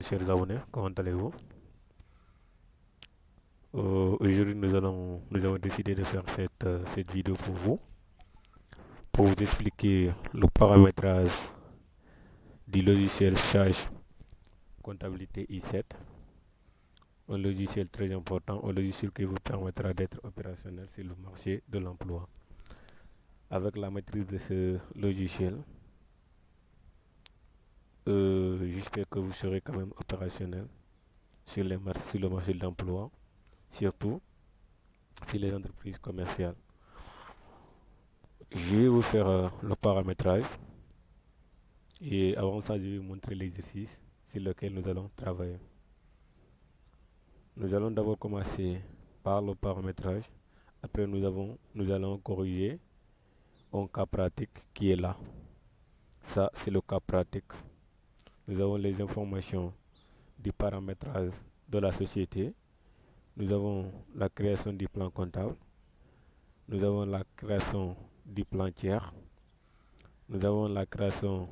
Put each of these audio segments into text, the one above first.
chers abonnés, comment allez-vous? Aujourd'hui, nous avons décidé de faire cette vidéo pour vous expliquer le paramétrage du logiciel Sage Comptabilité I7, un logiciel très important, un logiciel qui vous permettra d'être opérationnel sur le marché de l'emploi. Avec la maîtrise de ce logiciel, j'espère que vous serez quand même opérationnel sur le marché de l'emploi, surtout sur les entreprises commerciales. Je vais vous faire le paramétrage et avant ça, je vais vous montrer l'exercice sur lequel nous allons travailler. Nous allons d'abord commencer par le paramétrage. Après, nous allons corriger un cas pratique qui est là. Ça, c'est le cas pratique. Nous avons les informations du paramétrage de la société. Nous avons la création du plan comptable. Nous avons la création du plan tiers. Nous avons la création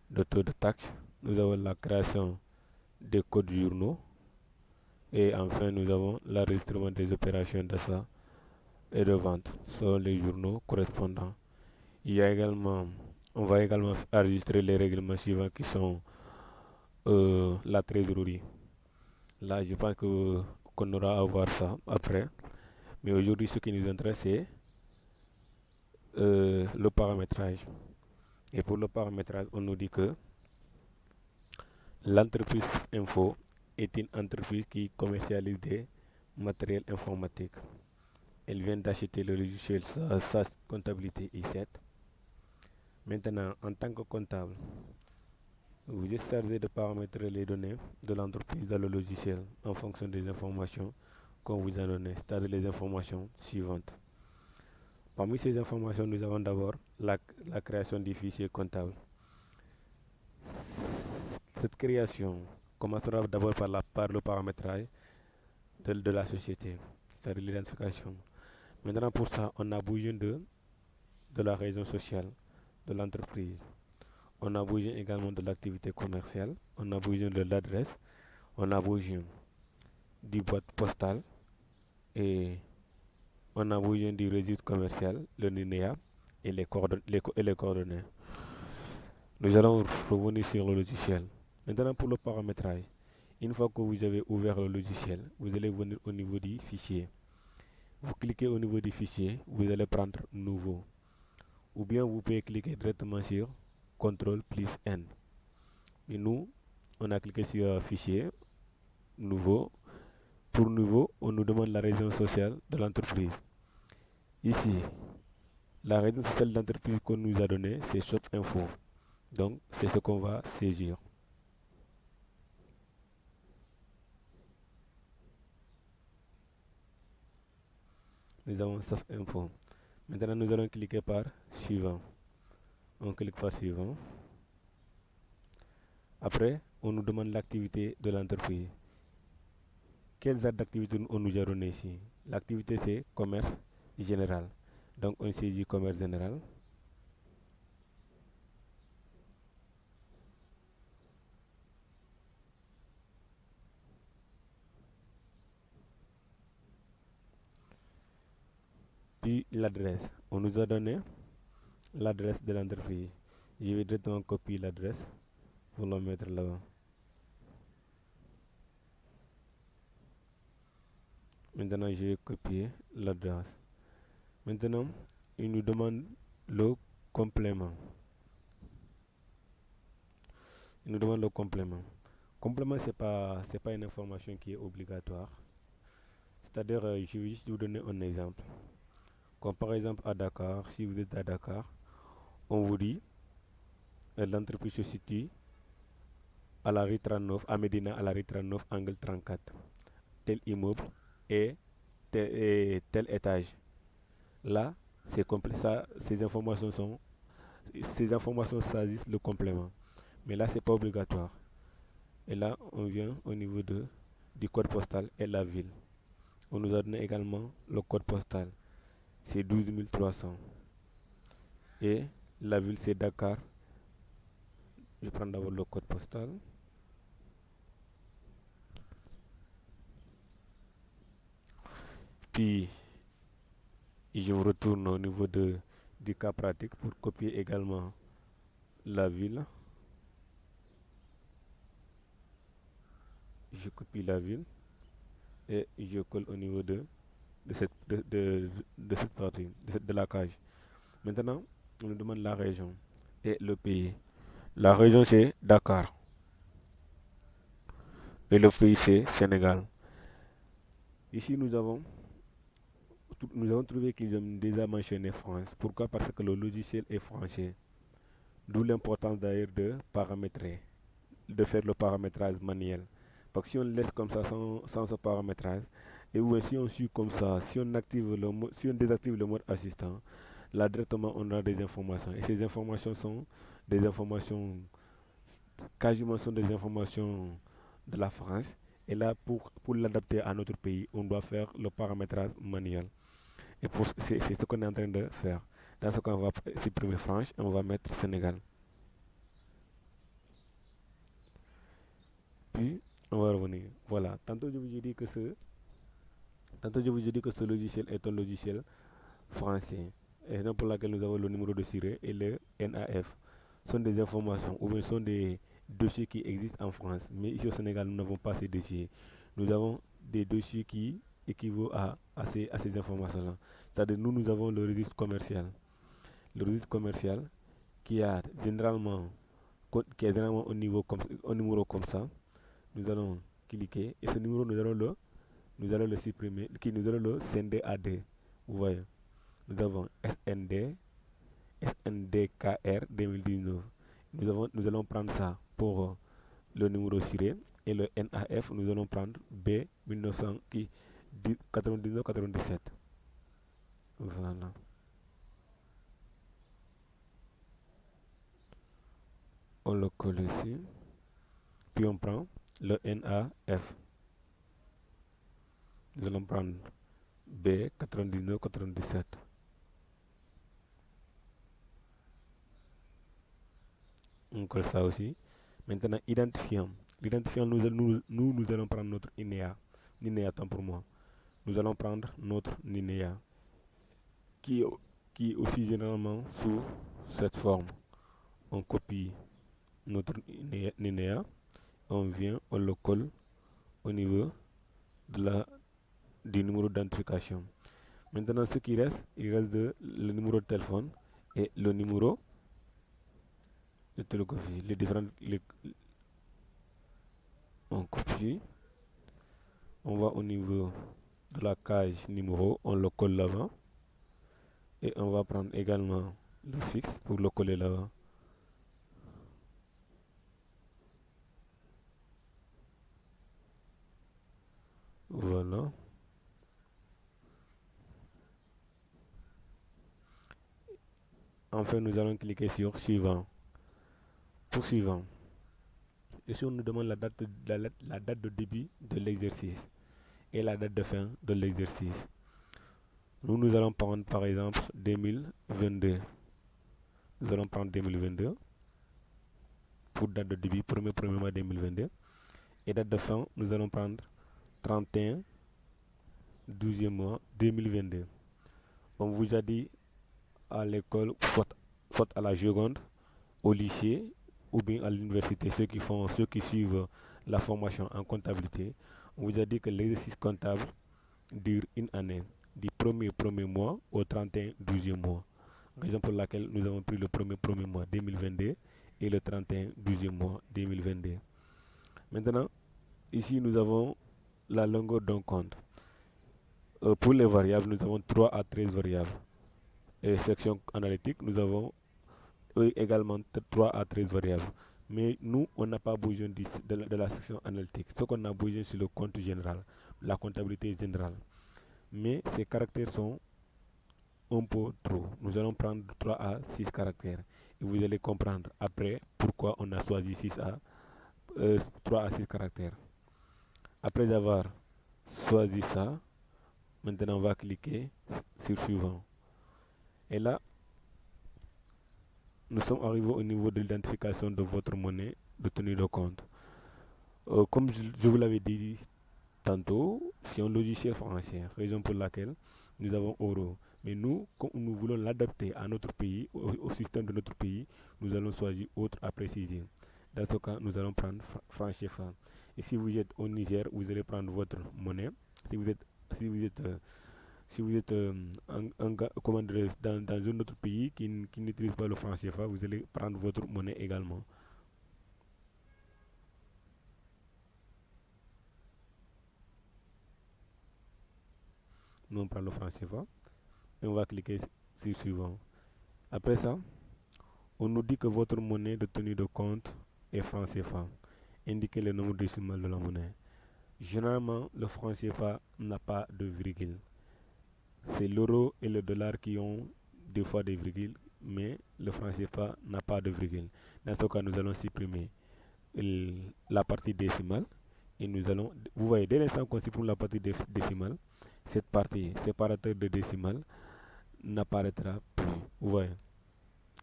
de taux de taxe. Nous avons la création des codes journaux. Et enfin, nous avons l'enregistrement des opérations d'achat et de vente sur les journaux correspondants. On va également enregistrer les règlements suivants qui sont la trésorerie. Là, je pense qu'on aura à voir ça après. Mais aujourd'hui, ce qui nous intéresse, c'est le paramétrage. Et pour le paramétrage, on nous dit que l'entreprise Info est une entreprise qui commercialise des matériels informatiques. Elle vient d'acheter le logiciel SAS Comptabilité I7. Maintenant, en tant que comptable, vous êtes chargé de paramétrer les données de l'entreprise dans le logiciel en fonction des informations qu'on vous a données, c'est-à-dire les informations suivantes. Parmi ces informations, nous avons d'abord la création du fichier comptable. Cette création commencera d'abord par le paramétrage de la société, c'est-à-dire l'identification. Maintenant, pour ça, on a besoin de la raison sociale de l'entreprise. On a besoin également de l'activité commerciale. On a besoin de l'adresse. On a besoin du boîte postale. Et on a besoin du registre commercial, le NINEA et les coordonnées. Nous allons revenir sur le logiciel. Maintenant, pour le paramétrage, une fois que vous avez ouvert le logiciel, vous allez venir au niveau du fichier. Vous cliquez au niveau du fichier, vous allez prendre Nouveau. Ou bien vous pouvez cliquer directement sur CTRL plus N. Et nous, on a cliqué sur Fichier, Nouveau. Pour Nouveau, on nous demande la raison sociale de l'entreprise. Ici, la raison sociale de l'entreprise qu'on nous a donnée, c'est Shop Info. Donc, c'est ce qu'on va saisir. Nous avons Shop Info. Maintenant, nous allons cliquer par Suivant. On clique par Suivant. Après, on nous demande l'activité de l'entreprise. Quelles actes d'activité on nous a donné ici? L'activité, c'est commerce général. Donc, on saisit commerce général. Puis l'adresse. On nous a donné l'adresse de l'entreprise. Je vais directement copier l'adresse pour la mettre là-bas. Maintenant, je vais copier l'adresse. Maintenant, il nous demande le complément. Il nous demande le complément. Complément, c'est pas une information qui est obligatoire. C'est-à-dire, je vais juste vous donner un exemple. Comme par exemple à Dakar, si vous êtes à Dakar, on vous dit l'entreprise se situe à la rue 39, à Médina, à la rue 39, angle 34. Tel immeuble et tel étage. Là, c'est complet. Ça, ces informations saisissent le complément. Mais là, c'est pas obligatoire. Et là, on vient au niveau du code postal et la ville. On nous a donné également le code postal. C'est 12300. Et la ville, c'est Dakar. Je prends d'abord le code postal. Puis, je me retourne au niveau du cas pratique pour copier également la ville. Je copie la ville et je colle au niveau de cette partie, de la cage. Maintenant, on nous demande la région et le pays. La région, c'est Dakar et le pays, c'est Sénégal. Ici, nous avons trouvé qu'ils ont déjà mentionné France. Pourquoi? Parce que le logiciel est français. D'où l'importance d'ailleurs de paramétrer, de faire le paramétrage manuel. Parce que si on laisse comme ça sans ce paramétrage, et ou si on suit comme ça, si on désactive le mode assistant, là directement on a des informations. Et ces informations sont des informations, quasiment sont des informations de la France. Et là, pour l'adapter à notre pays, on doit faire le paramétrage manuel. Et c'est ce qu'on est en train de faire. Dans ce cas, on va supprimer France et on va mettre Sénégal. Puis, on va revenir. Voilà. Tantôt je vous ai dit que ce logiciel est un logiciel français. Et raison pour laquelle nous avons le numéro de série et le NAF. Ce sont des informations ou bien sont des dossiers qui existent en France. Mais ici au Sénégal, nous n'avons pas ces dossiers. Nous avons des dossiers qui équivaut à ces informations-là. C'est-à-dire, nous avons le registre commercial. Le registre commercial qui, a généralement, qui est généralement au numéro comme ça. Nous allons cliquer et ce numéro, nous allons le supprimer, nous allons le scinder à D. Vous voyez, nous avons SNDKR 2019. Nous allons prendre ça pour le numéro ciré et le NAF, nous allons prendre B 1900 qui 99-97. Voilà. On le colle ici. Puis on prend le NAF. Nous allons prendre B 99-97. On colle ça aussi. Maintenant, identifiant. L'identifiant, nous allons prendre notre INEA. NINEA, tant pour moi. Nous allons prendre notre NINEA. Qui est aussi généralement sous cette forme. On copie notre NINEA. On vient, on le colle au niveau du numéro d'identification. Maintenant, ce qui reste, il reste le numéro de téléphone et le numéro de télécopie. On copie. On va au niveau de la case numéro, on le colle là-bas. Et on va prendre également le fixe pour le coller là-bas. Voilà. Enfin, nous allons cliquer sur suivant. Pour suivant. Ici, on nous demande la date de début de l'exercice et la date de fin de l'exercice. Nous allons prendre par exemple 2022. Nous allons prendre 2022 pour date de début, premier mois 2022. Et date de fin, nous allons prendre 31, 12e mois 2022. On vous a dit à l'école, soit à la seconde, au lycée ou bien à l'université, ceux qui suivent la formation en comptabilité, on vous a dit que l'exercice comptable dure une année, du premier mois au 31 12e mois. Raison pour laquelle nous avons pris le premier mois 2022 et le 31 12e mois 2022. Maintenant, ici nous avons la longueur d'un compte. Pour les variables, nous avons 3 à 13 variables. Et section analytique, nous avons également 3 à 13 variables. Mais nous, on n'a pas besoin de la section analytique. Ce qu'on a besoin, c'est le compte général, la comptabilité générale. Mais ces caractères sont un peu trop. Nous allons prendre 3 à 6 caractères. Et vous allez comprendre après pourquoi on a choisi 3 à 6 caractères. Après avoir choisi ça, maintenant on va cliquer sur suivant. Et là, nous sommes arrivés au niveau de l'identification de votre monnaie de tenue de compte. Comme je vous l'avais dit tantôt, c'est un logiciel français, raison pour laquelle nous avons euro. Mais nous, comme nous voulons l'adapter à notre pays, au système de notre pays, nous allons choisir autre à préciser. Dans ce cas, nous allons prendre franc CFA. Et si vous êtes au Niger, vous allez prendre votre monnaie. Si vous êtes, si vous êtes, si vous êtes dans un autre pays qui n'utilise pas le franc CFA, vous allez prendre votre monnaie également. Nous on prend le franc CFA et on va cliquer sur suivant. Après ça, on nous dit que votre monnaie de tenue de compte est franc CFA. Indiquez le nombre décimal de la monnaie. Généralement, le franc CFA n'a pas de virgule. C'est l'euro et le dollar qui ont deux fois des virgules, mais le franc CFA n'a pas de virgule. Dans ce cas, nous allons supprimer la partie décimale et nous allons, vous voyez, dès l'instant qu'on supprime la partie décimale, cette partie séparateur de décimale n'apparaîtra plus. Vous voyez,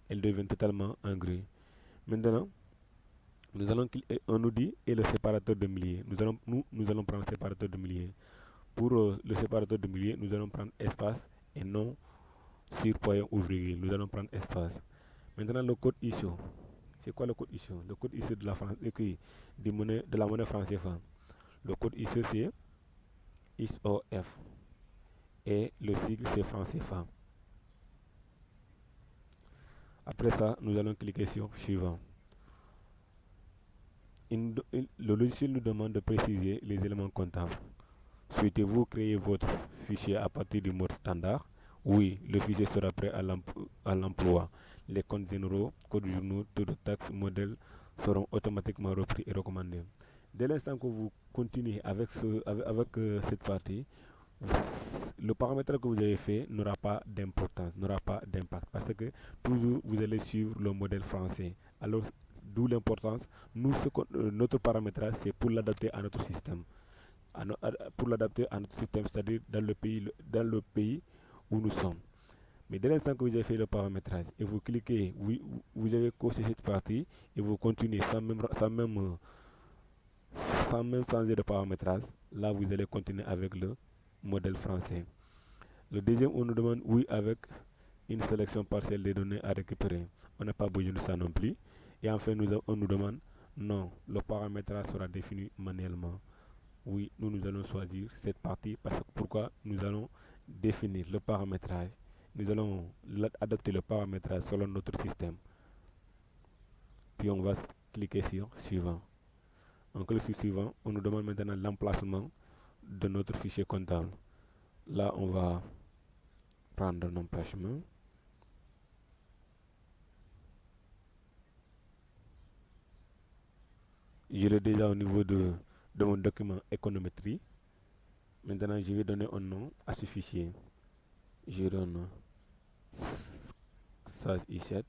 elle devient totalement en gris. Maintenant, on nous dit et le séparateur de milliers. Nous allons prendre le séparateur de milliers. Pour le séparateur de milliers, nous allons prendre espace et non sur point ou virgule. Nous allons prendre espace. Maintenant, le code ISO. C'est quoi le code ISO? Le code ISO de la monnaie franc CFA. Le code ISO, c'est ISOF. Et le sigle, c'est franc CFA. Après ça, nous allons cliquer sur suivant. Le logiciel nous demande de préciser les éléments comptables. Souhaitez-vous créer votre fichier à partir du mode standard? Oui, le fichier sera prêt à l'emploi. Les comptes généraux, codes journaux, taux de taxes, modèles seront automatiquement repris et recommandés. Dès l'instant que vous continuez avec cette partie, le paramétrage que vous avez fait n'aura pas d'importance, n'aura pas d'impact parce que toujours vous allez suivre le modèle français. Alors, d'où l'importance, notre paramétrage, c'est pour l'adapter à notre système. Pour l'adapter à notre système, c'est-à-dire dans le pays où nous sommes. Mais dès l'instant que vous avez fait le paramétrage et vous cliquez, vous avez coché cette partie et vous continuez sans même changer de paramétrage, là vous allez continuer avec le modèle français. Le deuxième, on nous demande oui avec une sélection partielle des données à récupérer. On n'a pas besoin de ça non plus. Et enfin, on nous demande non, le paramétrage sera défini manuellement. Oui, nous allons choisir cette partie parce que pourquoi nous allons définir le paramétrage. Nous allons adapter le paramétrage selon notre système. Puis on va cliquer sur suivant. On clique sur suivant. On nous demande maintenant l'emplacement de notre fichier comptable. Là, on va prendre un emplacement. Je l'ai déjà au niveau de mon document économétrie. Maintenant, je vais donner un nom à ce fichier. Je donne sage i7.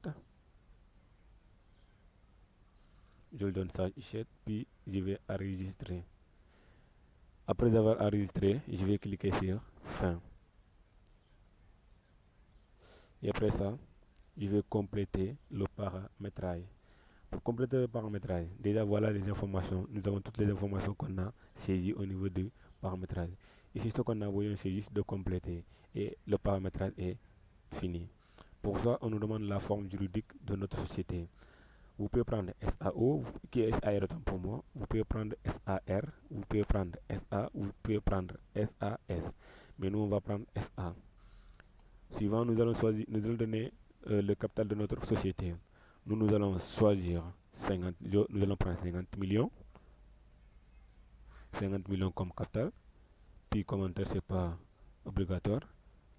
Je le donne sage i7, puis je vais enregistrer. Après avoir enregistré, je vais cliquer sur fin. Et après ça, je vais compléter le paramétrage. Pour compléter le paramétrage, déjà voilà les informations. Nous avons toutes les informations qu'on a saisies au niveau du paramétrage. Ici, ce qu'on a besoin, c'est juste de compléter. Et le paramétrage est fini. Pour ça, on nous demande la forme juridique de notre société. Vous pouvez prendre SAO, qui est SAR autant pour moi. Vous pouvez prendre SAR, vous pouvez prendre SA, vous pouvez prendre SAS. Mais nous, on va prendre SA. Suivant, nous allons donner le capital de notre société. Nous allons choisir 50, nous allons prendre 50 millions. 50 millions comme capital. Puis commentaire, c'est pas obligatoire.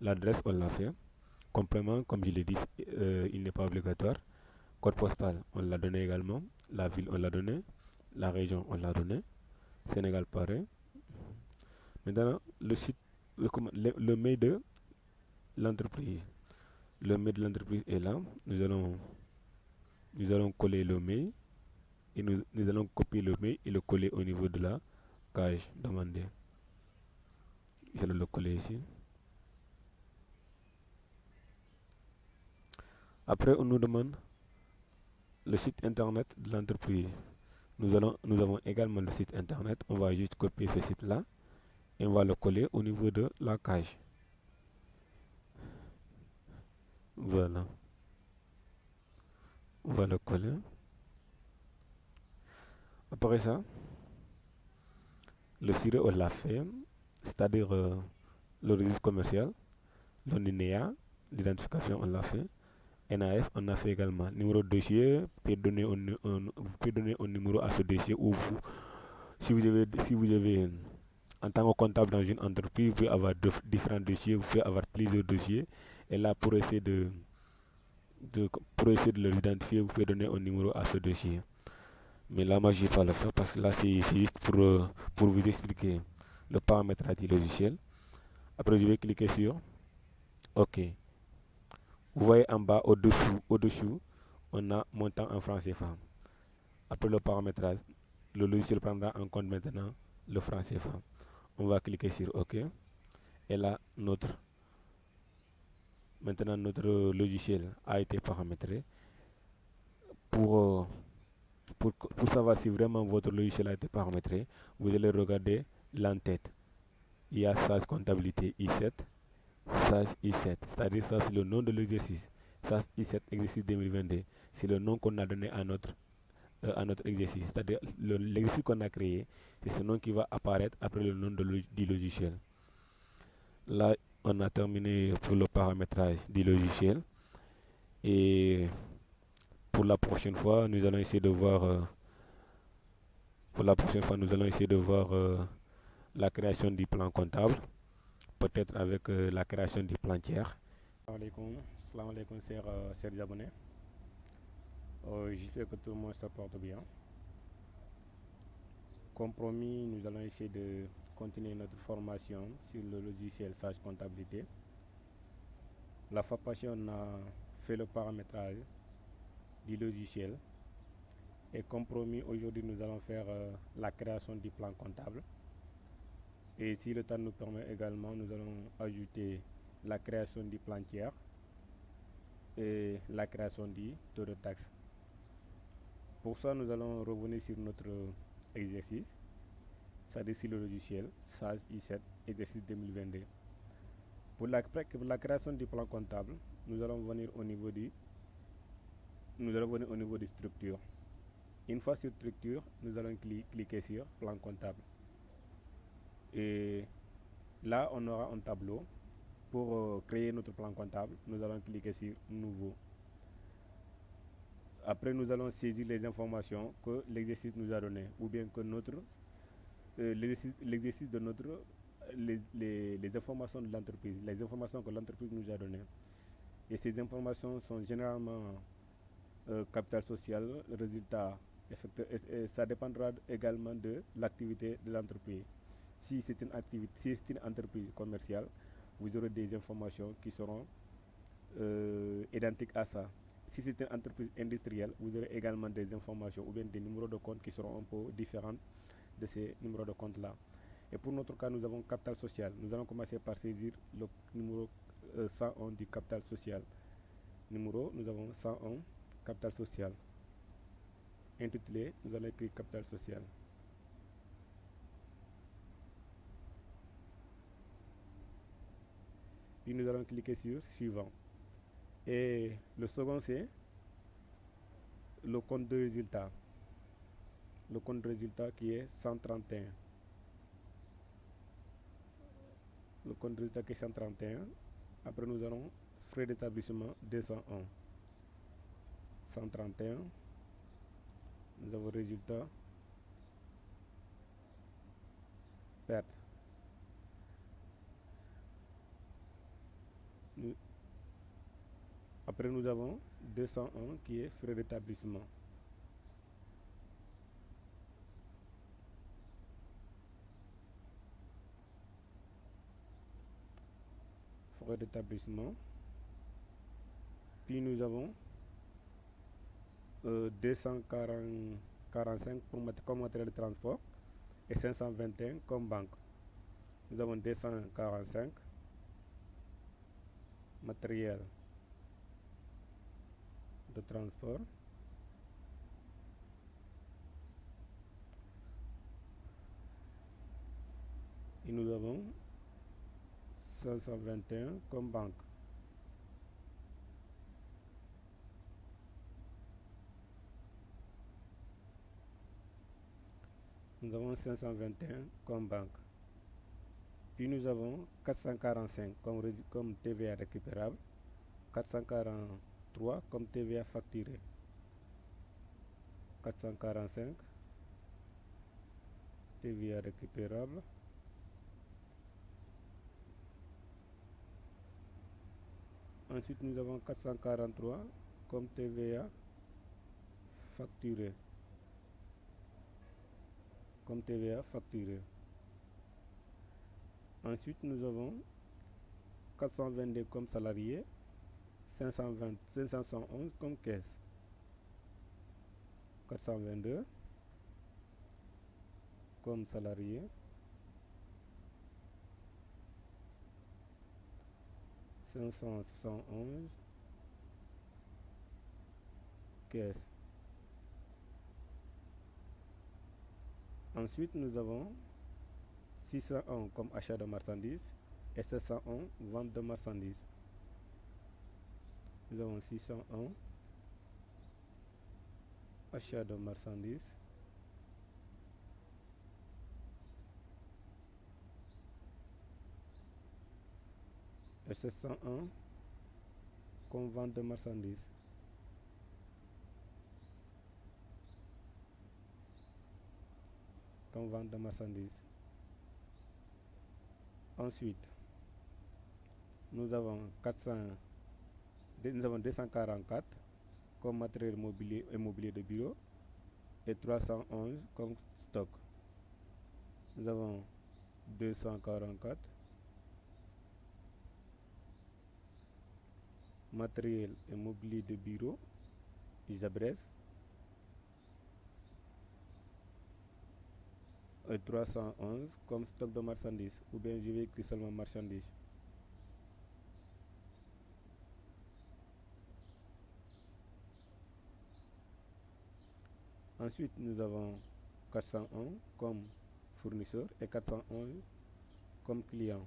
L'adresse, on l'a fait. Complément, comme je l'ai dit, il n'est pas obligatoire. Code postal, on l'a donné également. La ville, on l'a donné. La région, on l'a donné. Sénégal, pareil. Maintenant, le site, le mail de l'entreprise. Le mail de l'entreprise est là. Nous allons coller le mail. Et nous allons copier le mail et le coller au niveau de la cage demandée. Je vais le coller ici. Après, on nous demande le site internet de l'entreprise. Nous avons également le site internet. On va juste copier ce site-là. et on va le coller au niveau de la cage. Voilà, on va le coller. Après ça, le sirop on l'a fait, c'est-à-dire le registre commercial, le NINEA, l'identification on l'a fait. NAF, on a fait également numéro de dossier, vous pouvez donner un numéro à ce dossier ou vous, si vous avez en tant que comptable dans une entreprise, vous pouvez avoir différents dossiers, vous pouvez avoir plusieurs dossiers. Et là, pour essayer de les identifier, vous pouvez donner un numéro à ce dossier. Mais là, moi, je ne vais pas le faire parce que là, c'est juste pour vous expliquer le paramétrage du logiciel. Après, je vais cliquer sur OK. Vous voyez en bas, au-dessous, on a montant en francs CFA. Après le paramétrage, le logiciel prendra en compte maintenant le franc CFA. On va cliquer sur OK. Et là, maintenant, notre logiciel a été paramétré. Pour, pour savoir si vraiment votre logiciel a été paramétré, vous allez regarder l'entête. Il y a SAS comptabilité I7, SAS I7. C'est-à-dire ça, c'est le nom de l'exercice. SAS I7 exercice 2022. C'est le nom qu'on a donné à notre exercice. C'est-à-dire l'exercice qu'on a créé, c'est ce nom qui va apparaître après le nom du logiciel. Là, on a terminé pour le paramétrage du logiciel. Et pour la prochaine fois, nous allons essayer de voir, la création du plan comptable, peut-être avec la création du plan tiers. Salam alaikum, chers abonnés. J'espère que tout le monde se porte bien. Comme promis, nous allons essayer de continuer notre formation sur le logiciel Sage Comptabilité. La fois passée, on a fait le paramétrage du logiciel. Et comme promis, aujourd'hui, nous allons faire la création du plan comptable. Et si le temps nous permet également, nous allons ajouter la création du plan tiers et la création du taux de taxe. Pour ça, nous allons revenir sur notre exercice, c'est-à-dire sur le logiciel SAGE I7, exercice 2022. Pour la création du plan comptable, nous allons venir au niveau du structure. Une fois sur structure, nous allons cliquer sur plan comptable. Et là, on aura un tableau. Pour créer notre plan comptable, nous allons cliquer sur nouveau. Après, nous allons saisir les informations que l'exercice nous a données, ou bien que l'exercice de notre les informations de l'entreprise, les informations que l'entreprise nous a données. Et ces informations sont généralement capital social, résultat, et ça dépendra également de l'activité de l'entreprise. Si c'est une entreprise commerciale, vous aurez des informations qui seront identiques à ça. Si c'est une entreprise industrielle, vous aurez également des informations ou bien des numéros de compte qui seront un peu différents de ces numéros de compte là. Et pour notre cas, nous avons capital social. Nous allons commencer par saisir le numéro 101 du capital social. Nous avons 101 capital social. Intitulé, nous allons écrire capital social. Puis nous allons cliquer sur suivant. Et le second, c'est le compte de résultat. Le compte de résultat qui est 131. Le compte de résultat qui est 131. Après, nous allons frais d'établissement 201. 131. Nous avons résultat perte. Après, nous avons 201 qui est frais d'établissement. Frais d'établissement. Puis nous avons 245 comme matériel de transport et 521 comme banque. Nous avons 245 matériel de transport Et nous avons 521 comme banque. Nous avons 521 comme banque. Puis nous avons 445 comme TVA récupérable, 443 comme TVA facturé, 445 TVA récupérable, ensuite nous avons 443 comme TVA facturé, Ensuite nous avons 422 comme salarié, 511 comme caisse. 422 comme salarié, 511 caisse. Ensuite, nous avons 601 comme achat de marchandises et 701 vente de marchandises. Nous avons 601 achat de marchandises et 701 comme vente de marchandises. Ensuite, nous avons 244 comme matériel mobilier et mobilier de bureau et 311 comme stock. Nous avons 244 matériel et mobilier de bureau, j'abrège, et 311 comme stock de marchandises, ou bien je vais écrire seulement marchandises. Ensuite, nous avons 401 comme fournisseur et 411 comme client.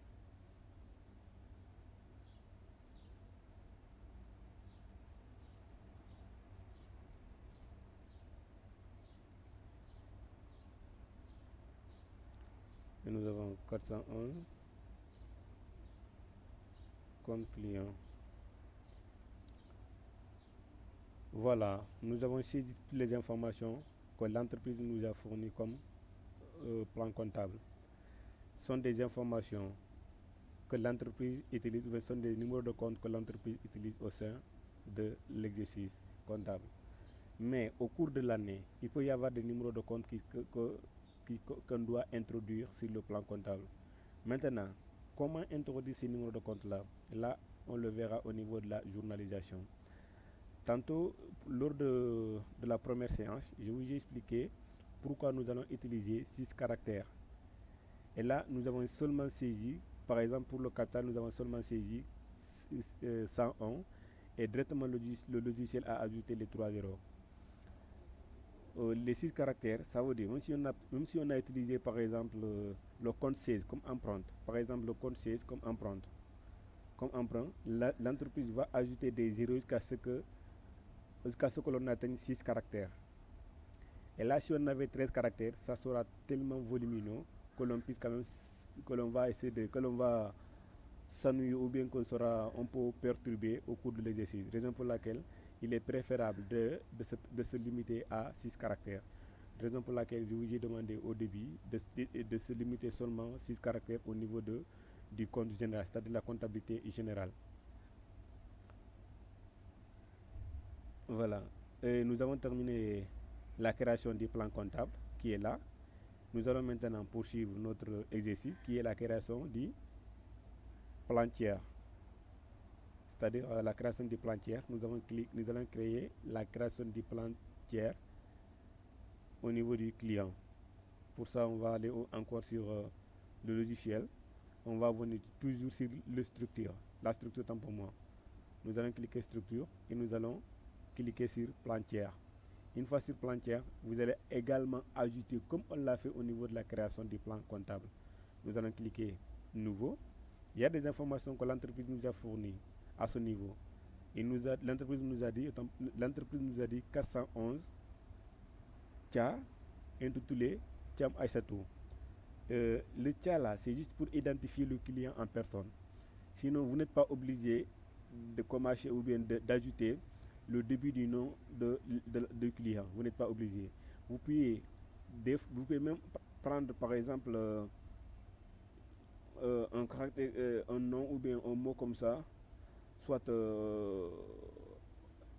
Et nous avons 411 comme client. Voilà, nous avons saisi toutes les informations que l'entreprise nous a fournies comme plan comptable. Ce sont des informations que l'entreprise utilise, ce sont des numéros de compte que l'entreprise utilise au sein de l'exercice comptable. Mais au cours de l'année, il peut y avoir des numéros de compte qu'on doit introduire sur le plan comptable. Maintenant, comment introduire ces numéros de compte-là? Là, on le verra au niveau de la journalisation. Tantôt, lors de la première séance, je vous ai expliqué pourquoi nous allons utiliser 6 caractères. Et là, nous avons seulement saisi, par exemple pour le capital, nous avons seulement saisi 101 et directement le logiciel a ajouté les 3 zéros. Les 6 caractères, ça veut dire, même si on a utilisé par exemple le compte 16 comme empreinte, par exemple le compte 16 comme empreinte, l'entreprise va ajouter des zéros jusqu'à ce que l'on atteigne 6 caractères. Et là, si on avait 13 caractères, ça sera tellement volumineux que l'on puisse quand même, que l'on va s'ennuyer ou bien qu'on sera un peu perturbé au cours de l'exercice. Raison pour laquelle il est préférable de se limiter à 6 caractères. Raison pour laquelle je vous ai demandé au début de se limiter seulement 6 caractères au niveau du compte général, c'est-à-dire la comptabilité générale. Voilà. Et nous avons terminé la création du plan comptable qui est là. Nous allons maintenant poursuivre notre exercice qui est la création du plan tiers. C'est-à-dire la création du plan tiers. Nous allons créer la création du plan tiers au niveau du client. Pour ça, on va aller encore sur le logiciel. On va venir toujours sur la structure tant pour moi. Nous allons cliquer structure et nous allons cliquer sur plan tiers. Une fois sur plan tiers, vous allez également ajouter, comme on l'a fait au niveau de la création du plan comptable, Nous allons cliquer Nouveau. Il y a des informations que l'entreprise nous a fournies à ce niveau. L'entreprise nous a dit 411 Tcha intitulé Tcham Aïssatou. Le Tcha là, c'est juste pour identifier le client en personne. Sinon, vous n'êtes pas obligé de commencer ou bien d'ajouter le début du nom du client. Vous n'êtes pas obligé. Vous pouvez même prendre par exemple un caractère, un nom ou bien un mot comme ça. Soit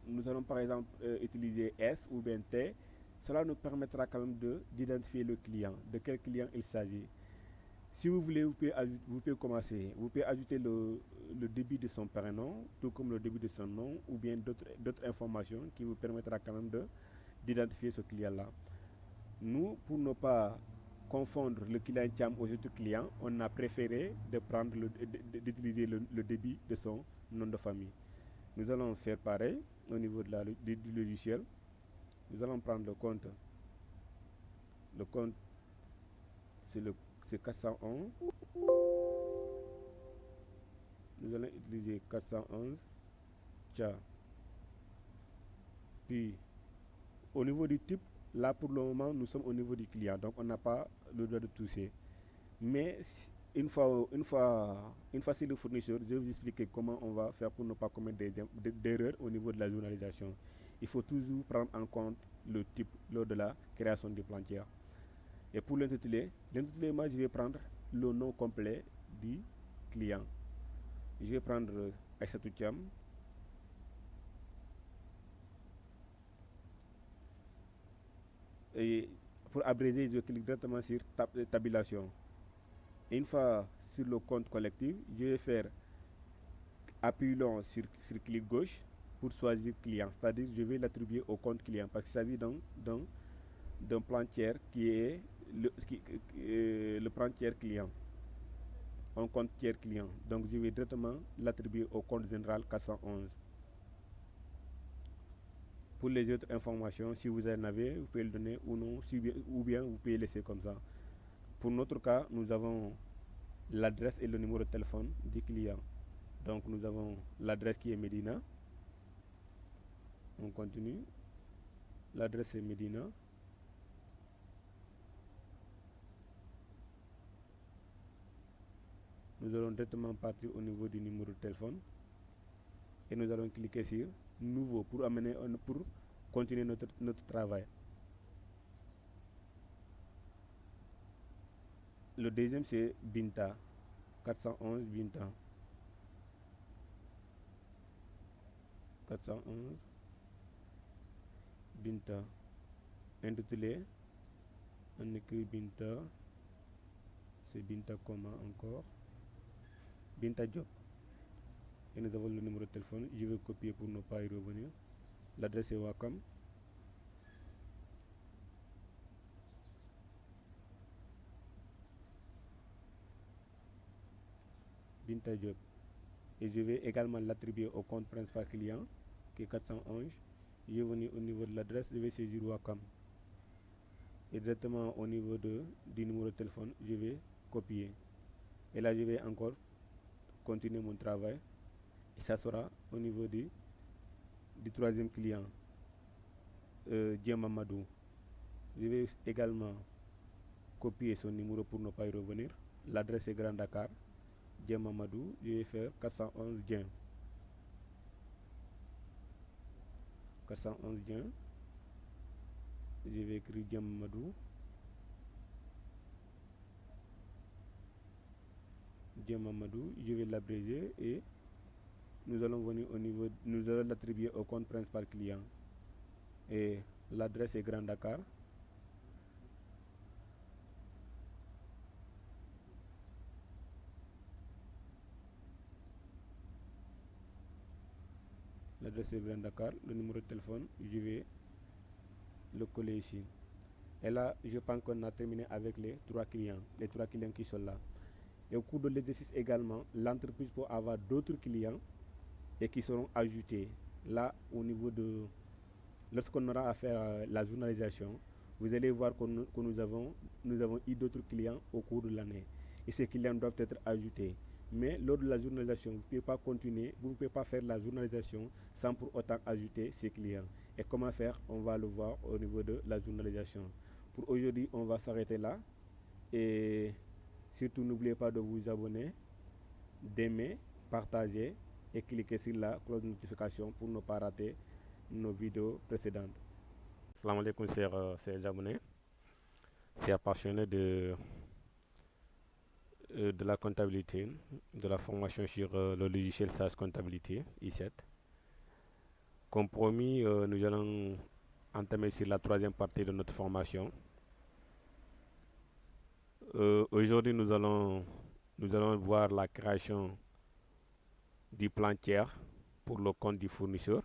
nous allons par exemple utiliser S ou bien T. Cela nous permettra quand même d'identifier le client, de quel client il s'agit. Si vous voulez, vous pouvez commencer. Vous pouvez ajouter le début de son prénom, tout comme le début de son nom, ou bien d'autres informations qui vous permettra quand même d'identifier ce client-là. Nous, pour ne pas confondre le client Tcham aux autres clients, on a préféré d'utiliser le début de son nom de famille. Nous allons faire pareil au niveau du logiciel. Nous allons prendre le compte. Le compte, c'est 411. Nous allons utiliser 411 Tcha. Puis, au niveau du type, là pour le moment, nous sommes au niveau du client. Donc, on n'a pas le droit de toucher. Mais une fois c'est le fournisseur, je vais vous expliquer comment on va faire pour ne pas commettre d'erreurs au niveau de la journalisation. Il faut toujours prendre en compte le type lors de la création du plantière. Et pour l'intitulé, moi je vais prendre le nom complet du client. Je vais prendre Aïssatou Tcham. Et pour abréger, je clique directement sur tabulation. Et une fois sur le compte collectif, je vais faire appui long sur clic gauche pour choisir client. C'est-à-dire je vais l'attribuer au compte client parce qu'il s'agit d'un plan tiers qui est le plan tiers client. Un compte tiers client. Donc je vais directement l'attribuer au compte général 411. Pour les autres informations, si vous en avez, vous pouvez le donner ou non, ou bien vous pouvez laisser comme ça. Pour notre cas, nous avons l'adresse et le numéro de téléphone du client. Donc nous avons l'adresse qui est Médina. On continue. L'adresse est Médina. Nous allons directement partir au niveau du numéro de téléphone. Et nous allons cliquer sur Nouveau pour continuer notre travail. Le deuxième c'est Binta. 411 Binta. 411 Binta. Intitulé, on écrit Binta. C'est Binta comment encore? Binta Job. Et nous avons le numéro de téléphone. Je vais copier pour ne pas y revenir. L'adresse est Wacom. Binta Job. Et je vais également l'attribuer au compte principal client qui est 411. Je vais venir au niveau de l'adresse, je vais saisir Wacom. Et directement au niveau du numéro de téléphone, je vais copier. Et là, je vais encore continuer mon travail. Et ça sera au niveau du troisième client, Djemamadou. Je vais également copier son numéro pour ne pas y revenir. L'adresse est Grand Dakar. Djemamadou, je vais faire 411 Djem. 411 Djem. Je vais écrire Djemamadou. Djemamadou, je vais l'abréger et nous allons venir nous allons l'attribuer au compte principal client. Et l'adresse est Grand Dakar. L'adresse est Grand Dakar. Le numéro de téléphone, je vais le coller ici. Et là, je pense qu'on a terminé avec les trois clients qui sont là. Et au cours de l'exercice également, l'entreprise peut avoir d'autres clients et qui seront ajoutés. Là, au niveau de... Lorsqu'on aura à faire la journalisation, vous allez voir que nous avons eu d'autres clients au cours de l'année. et ces clients doivent être ajoutés. Mais lors de la journalisation, vous ne pouvez pas continuer, vous ne pouvez pas faire la journalisation sans pour autant ajouter ces clients. Et comment faire? On va le voir au niveau de la journalisation. Pour aujourd'hui, on va s'arrêter là. Et surtout, n'oubliez pas de vous abonner, d'aimer, partager et cliquer sur la cloche de notification pour ne pas rater nos vidéos précédentes. Salam alaikum, chers abonnés. C'est passionné de la comptabilité, de la formation sur le logiciel SaaS Comptabilité i7. Comme promis, nous allons entamer sur la troisième partie de notre formation. Aujourd'hui, nous allons voir la création du plan tiers pour le compte du fournisseur.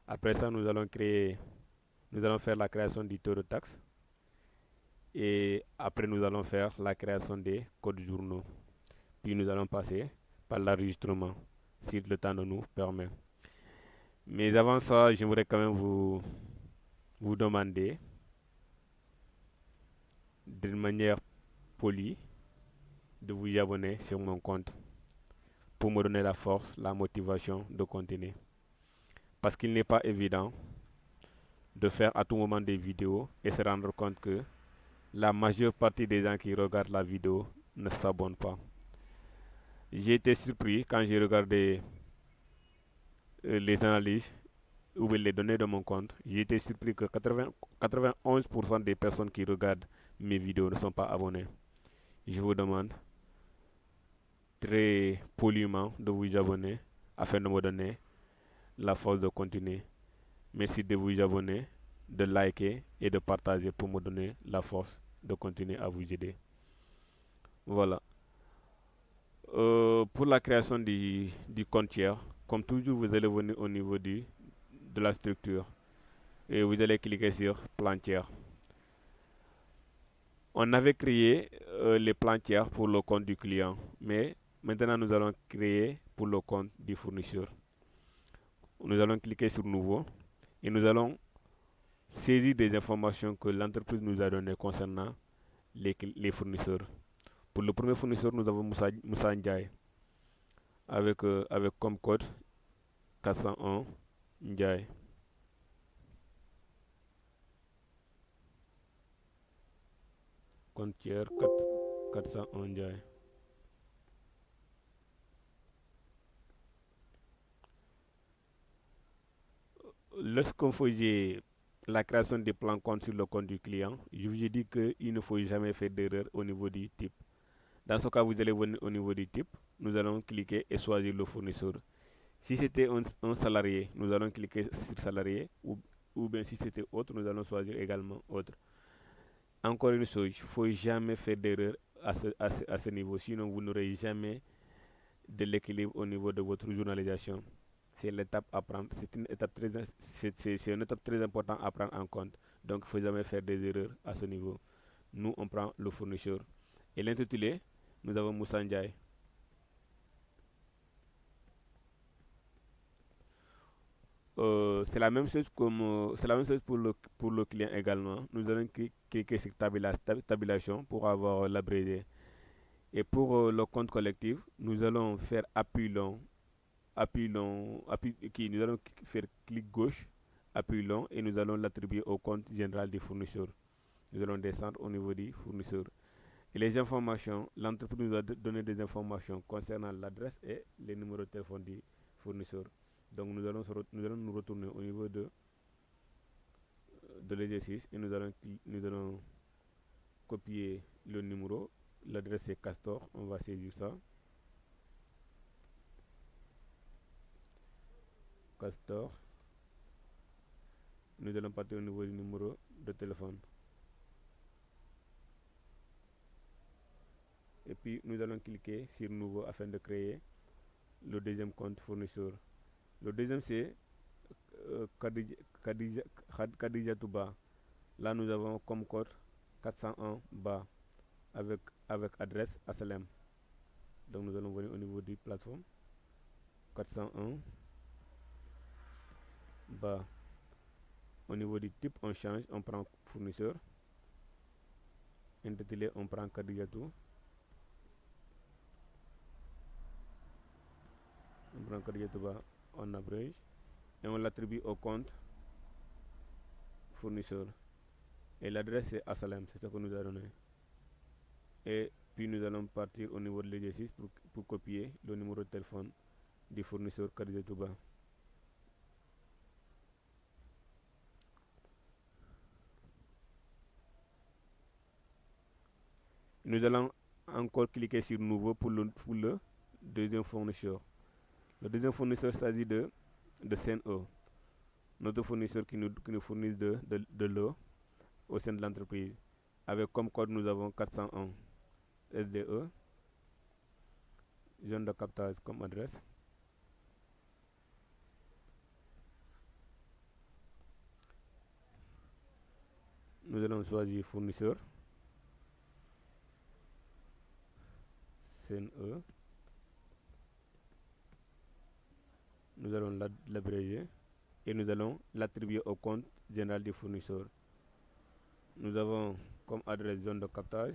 Après ça, nous allons faire la création du taux de taxe. Et après, nous allons faire la création des codes journaux. Puis nous allons passer par l'enregistrement, si le temps nous permet. Mais avant ça, j'aimerais quand même vous demander, d'une manière polie, de vous abonner sur mon compte pour me donner la force, la motivation de continuer. Parce qu'il n'est pas évident de faire à tout moment des vidéos et se rendre compte que la majeure partie des gens qui regardent la vidéo ne s'abonnent pas. J'ai été surpris quand j'ai regardé les analyses ou les données de mon compte. J'ai été surpris que 91% des personnes qui regardent mes vidéos ne sont pas abonnées. Je vous demande très poliment de vous abonner afin de me donner la force de continuer. Merci de vous abonner, de liker et de partager pour me donner la force de continuer à vous aider. Voilà. Pour la création du compte tiers, comme toujours, vous allez venir au niveau de la structure et vous allez cliquer sur plan tiers. On avait créé les plans tiers pour le compte du client, mais maintenant nous allons créer pour le compte du fournisseur. Nous allons cliquer sur nouveau et nous allons saisir des informations que l'entreprise nous a données concernant les fournisseurs. Pour le premier fournisseur, nous avons Moussa Ndiaye avec comme code 401 Ndiaye. Compte tiers 401 Ndiaye. Lorsqu'on faisait la création des plans compte sur le compte du client, je vous ai dit qu'il ne faut jamais faire d'erreur au niveau du type. Dans ce cas, vous allez venir au niveau du type, nous allons cliquer et choisir le fournisseur. Si c'était un salarié, nous allons cliquer sur salarié ou bien si c'était autre, nous allons choisir également autre. Encore une chose, il ne faut jamais faire d'erreur à ce niveau, sinon vous n'aurez jamais de l'équilibre au niveau de votre journalisation. C'est l'étape à prendre, c'est une étape très importante à prendre en compte. Donc, il ne faut jamais faire des erreurs à ce niveau. Nous, on prend le fournisseur. Et l'intitulé, nous avons Moussa Ndiaye. C'est la même chose pour le client également. Nous allons cliquer sur tabulation pour avoir l'abrégé. Et pour le compte collectif, nous allons faire nous allons faire clic gauche, appui long et nous allons l'attribuer au compte général des fournisseurs. Nous allons descendre au niveau des fournisseurs. Et les informations, l'entreprise nous a donné des informations concernant l'adresse et les numéros de téléphone des fournisseurs. Donc nous allons nous retourner au niveau de l'exercice et nous allons copier le numéro. L'adresse est Castor, on va saisir ça. Castor. Nous allons partir au niveau du numéro de téléphone. Et puis nous allons cliquer sur nouveau afin de créer le deuxième compte fournisseur. Le deuxième c'est Khadija Touba. Là nous avons comme code 401 BA avec adresse ASLM. Donc nous allons venir au niveau du plateforme 401 BA. Au niveau du type on change, on prend fournisseur. Intitulé on prend Khadijatou. On prend Khadija Touba, on abrège et on l'attribue au compte fournisseur. Et l'adresse c'est Asalem, c'est ce que nous a donné. Et puis nous allons partir au niveau de l'exercice pour copier le numéro de téléphone du fournisseur Khadija Touba. Nous allons encore cliquer sur nouveau pour le deuxième fournisseur. Le deuxième fournisseur s'agit de CNE, notre fournisseur qui nous fournit de l'eau au sein de l'entreprise. Avec comme code, nous avons 401 SDE, zone de captage comme adresse. Nous allons choisir fournisseur, CNE. Nous allons l'abréger et nous allons l'attribuer au compte général du fournisseur. Nous avons comme adresse zone de captage.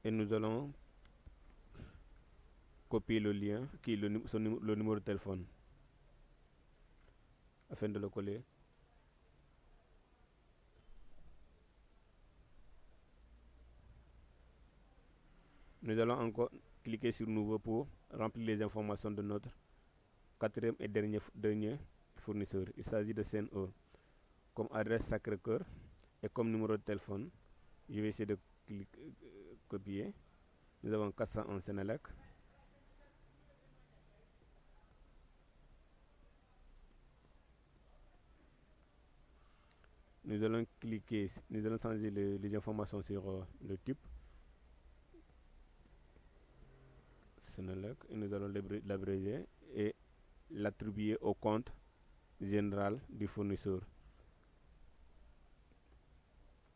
Et nous allons copier le lien qui est le numéro de téléphone afin de le coller. Nous allons encore cliquer sur nouveau pour remplir les informations de notre quatrième et dernier fournisseur. Il s'agit de CNE. Comme adresse Sacré-Cœur et comme numéro de téléphone, je vais essayer de copier. Nous avons 401 Sénélec. Nous allons cliquer, nous allons changer les informations sur le type Sénélec et nous allons l'abréger et l'attribuer au compte général du fournisseur.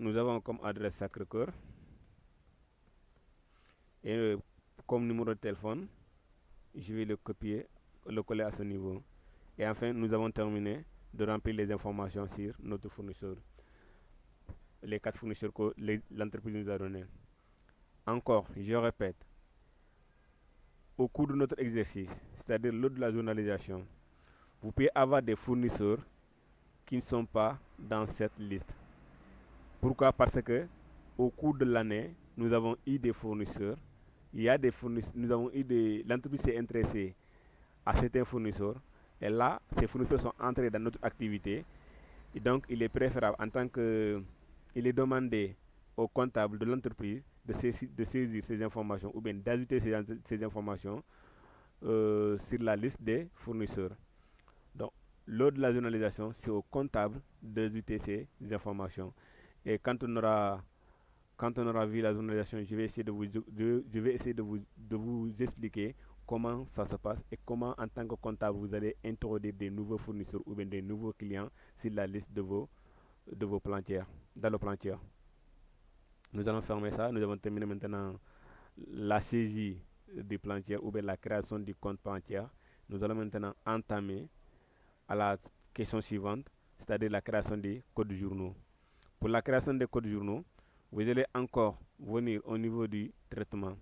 Nous avons comme adresse Sacré-Cœur et comme numéro de téléphone, je vais le copier, le coller à ce niveau. Et enfin, nous avons terminé de remplir les informations sur notre fournisseur, les 4 fournisseurs que l'entreprise nous a donnés. Encore, je répète, au cours de notre exercice, c'est-à-dire lors de la journalisation, vous pouvez avoir des fournisseurs qui ne sont pas dans cette liste. Pourquoi? Parce que au cours de l'année, nous avons eu des fournisseurs. Il y a des fournisseurs, l'entreprise s'est intéressée à certains fournisseurs. Et là, ces fournisseurs sont entrés dans notre activité. Et donc, il est préférable en tant que il est demandé au comptable de l'entreprise de saisir ces informations ou bien d'ajouter ces informations sur la liste des fournisseurs. Donc, lors de la journalisation, c'est au comptable d'ajouter ces informations. Et quand on aura vu la journalisation, je vais essayer de vous expliquer comment ça se passe et comment en tant que comptable vous allez introduire des nouveaux fournisseurs ou bien des nouveaux clients sur la liste de vos plantières, dans le plantier. Nous allons fermer ça. Nous avons terminé maintenant la saisie du plantier ou bien la création du compte plantier. Nous allons maintenant entamer à la question suivante, c'est-à-dire la création des codes journaux. Pour la création des codes journaux, vous allez encore venir au niveau du traitement.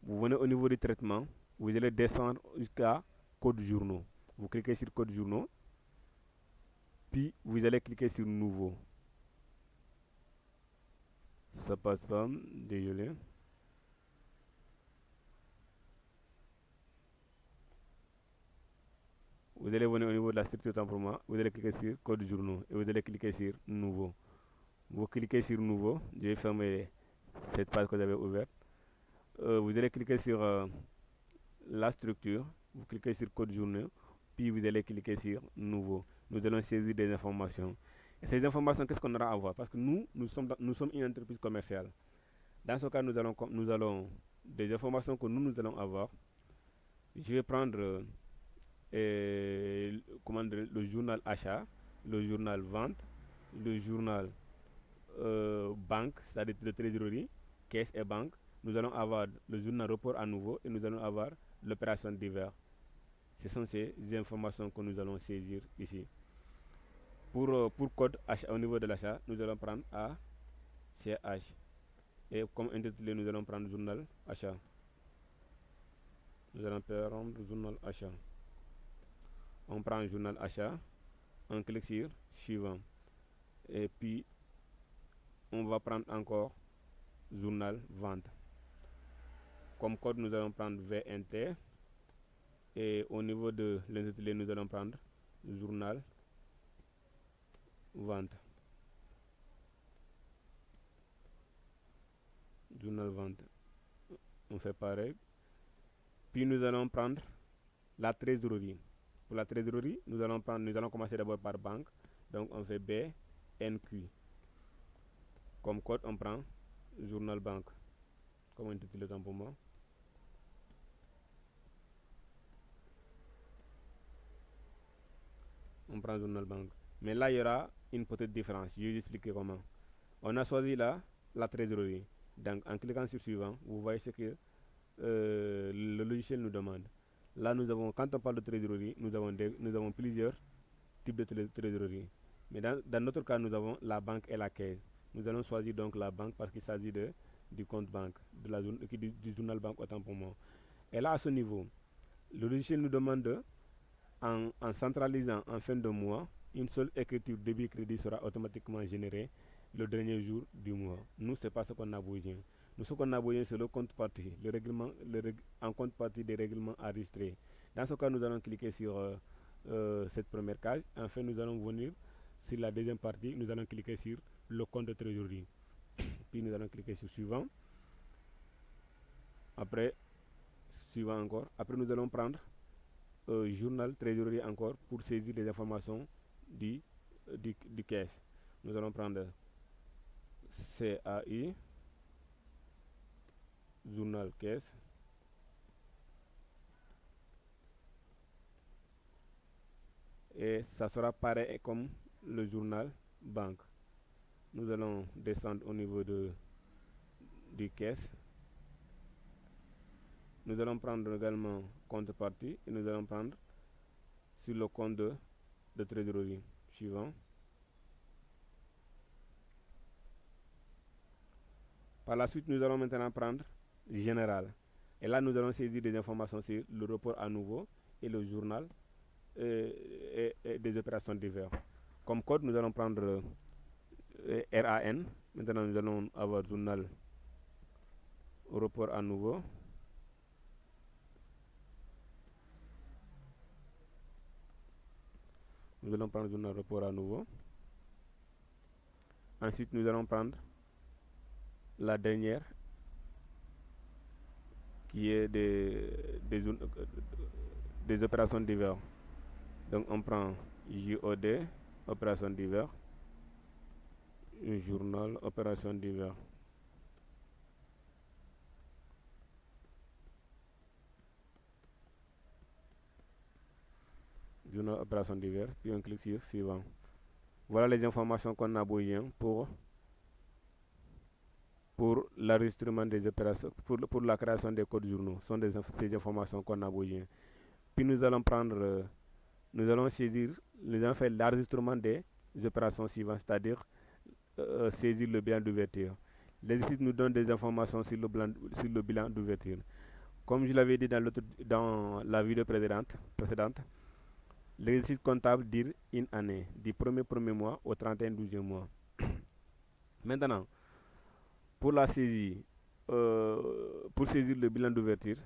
Vous venez au niveau du traitement, vous allez descendre jusqu'à code journaux. Vous cliquez sur code journaux, puis vous allez cliquer sur nouveau. Ça passe pas, désolé. Vous allez venir au niveau de la structure temporaire, vous allez cliquer sur code journaux et vous allez cliquer sur nouveau. Vous cliquez sur nouveau, je vais fermer cette page que j'avais ouverte. Vous allez cliquer sur la structure, vous cliquez sur code journaux, puis vous allez cliquer sur nouveau. Nous allons saisir des informations. Et ces informations, qu'est-ce qu'on aura à voir? Parce que nous sommes une entreprise commerciale. Dans ce cas, nous allons des informations que nous allons avoir. Je vais prendre le journal achat, le journal vente, le journal banque, c'est-à-dire de trésorerie, caisse et banque. Nous allons avoir le journal report à nouveau et nous allons avoir l'opération d'hiver. Ce sont ces informations que nous allons saisir ici. pour code achat, au niveau de l'achat, nous allons prendre ACH. Et comme intitulé, nous allons prendre journal achat. Nous allons prendre journal achat. On prend journal achat, on clique sur suivant. Et puis, on va prendre encore journal vente. Comme code, nous allons prendre VNT. Et au niveau de l'intitulé, nous allons prendre journal vente. Journal vente. On fait pareil. Puis nous allons prendre la trésorerie. Pour la trésorerie, nous allons commencer d'abord par banque. Donc on fait BNQ. Comme code, on prend journal banque. Comme intitulé le temps pour moi. On prend journal banque. Mais là, il y aura une petite différence. Je vais vous expliquer comment. On a choisi là la trésorerie. Donc en cliquant sur suivant, vous voyez ce que le logiciel nous demande. Là, quand on parle de trésorerie, nous avons plusieurs types de trésorerie. Mais dans notre cas, nous avons la banque et la caisse. Nous allons choisir donc la banque parce qu'il s'agit du compte banque, du journal banque autant pour moi. Et là, à ce niveau, le logiciel nous demande, en centralisant en fin de mois, une seule écriture débit-crédit sera automatiquement générée le dernier jour du mois. Nous, ce n'est pas ce qu'on a besoin. Nous, ce qu'on a besoin, c'est le compte partie, en compte partie des règlements enregistrés. Dans ce cas, nous allons cliquer sur cette première case. Enfin, nous allons venir sur la deuxième partie. Nous allons cliquer sur le compte de trésorerie. Puis, nous allons cliquer sur suivant. Après, suivant encore. Après, nous allons prendre journal trésorerie encore pour saisir les informations du caisse. Nous allons prendre CAI, journal caisse. Et ça sera pareil comme le journal banque. Nous allons descendre au niveau du caisse. Nous allons prendre également compte partie et nous allons prendre sur le compte de trésorerie. Suivant. Par la suite, nous allons maintenant prendre général. Et là, nous allons saisir des informations sur le report à nouveau et le journal et des opérations diverses. Comme code, nous allons prendre RAN. Maintenant, nous allons avoir journal report à nouveau. Nous allons prendre journal report à nouveau. Ensuite, nous allons prendre la dernière qui est des opérations diverses. Donc on prend JOD, opérations diverses, journal, opérations diverses. Journal, opérations diverses, puis on clique sur suivant. Voilà les informations qu'on a besoin pour l'enregistrement des opérations, pour la création des codes journaux. Ce sont ces informations qu'on a besoin. Puis nous allons prendre, nous allons faire l'enregistrement des opérations suivantes, c'est-à-dire saisir le bilan d'ouverture. L'exercice nous donne des informations sur le bilan d'ouverture. Comme je l'avais dit dans la vidéo précédente, l'exercice comptable dure une année, du premier mois au 31e mois. Maintenant, pour la saisie, pour saisir le bilan d'ouverture,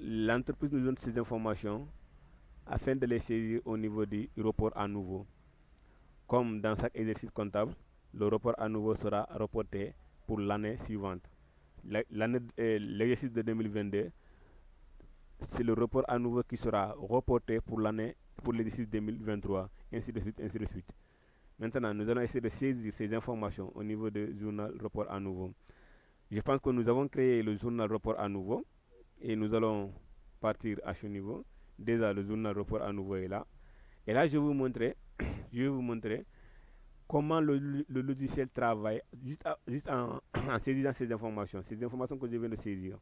l'entreprise nous donne ces informations afin de les saisir au niveau du report à nouveau. Comme dans chaque exercice comptable, le report à nouveau sera reporté pour l'année suivante. L'exercice de 2022, c'est le report à nouveau qui sera reporté pour l'exercice 2023, ainsi de suite, ainsi de suite. Maintenant, nous allons essayer de saisir ces informations au niveau du journal report à nouveau. Je pense que nous avons créé le journal report à nouveau et nous allons partir à ce niveau. Déjà, le journal report à nouveau est là. Et là, je vais vous montrer comment le logiciel travaille juste en saisissant ces informations que je viens de saisir.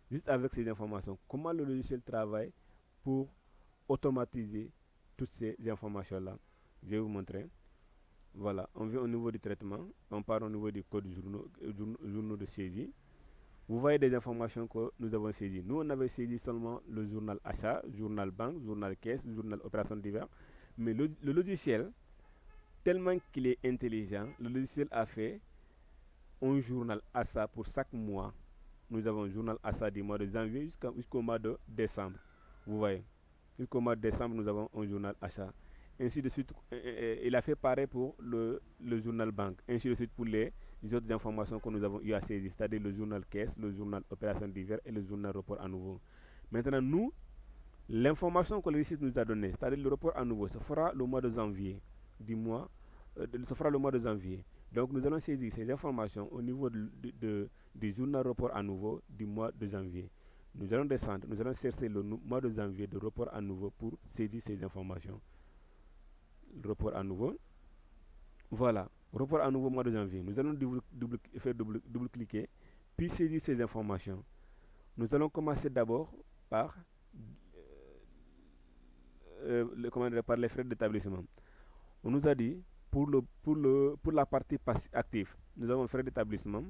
Juste avec ces informations, comment le logiciel travaille pour automatiser toutes ces informations-là. Je vais vous montrer. Voilà, on vient au niveau du traitement, on part au niveau du code journaux de saisie. Vous voyez des informations que nous avons saisies. Nous, on avait saisi seulement le journal achat, journal banque, journal caisse, journal opération divers. Mais le logiciel, tellement qu'il est intelligent, le logiciel a fait un journal achat pour chaque mois. Nous avons un journal achat du mois de janvier jusqu'au mois de décembre. Vous voyez, jusqu'au mois de décembre, nous avons un journal achat. Ainsi de suite, il a fait pareil pour le journal banque. Ainsi de suite pour les autres informations que nous avons eu à saisir, c'est-à-dire le journal caisse, le journal opération divers et le journal report à nouveau. Maintenant, nous, l'information que le site nous a donnée, c'est-à-dire le report à nouveau, se fera le mois de janvier se fera le mois de janvier. Donc nous allons saisir ces informations au niveau du journal report à nouveau du mois de janvier. Nous allons descendre, nous allons chercher le mois de janvier de report à nouveau pour saisir ces informations. Report à nouveau. Voilà, report à nouveau mois de janvier. Nous allons faire double-cliquer, puis saisir ces informations. Nous allons commencer d'abord par par les frais d'établissement. On nous a dit, pour la partie active, nous avons frais d'établissement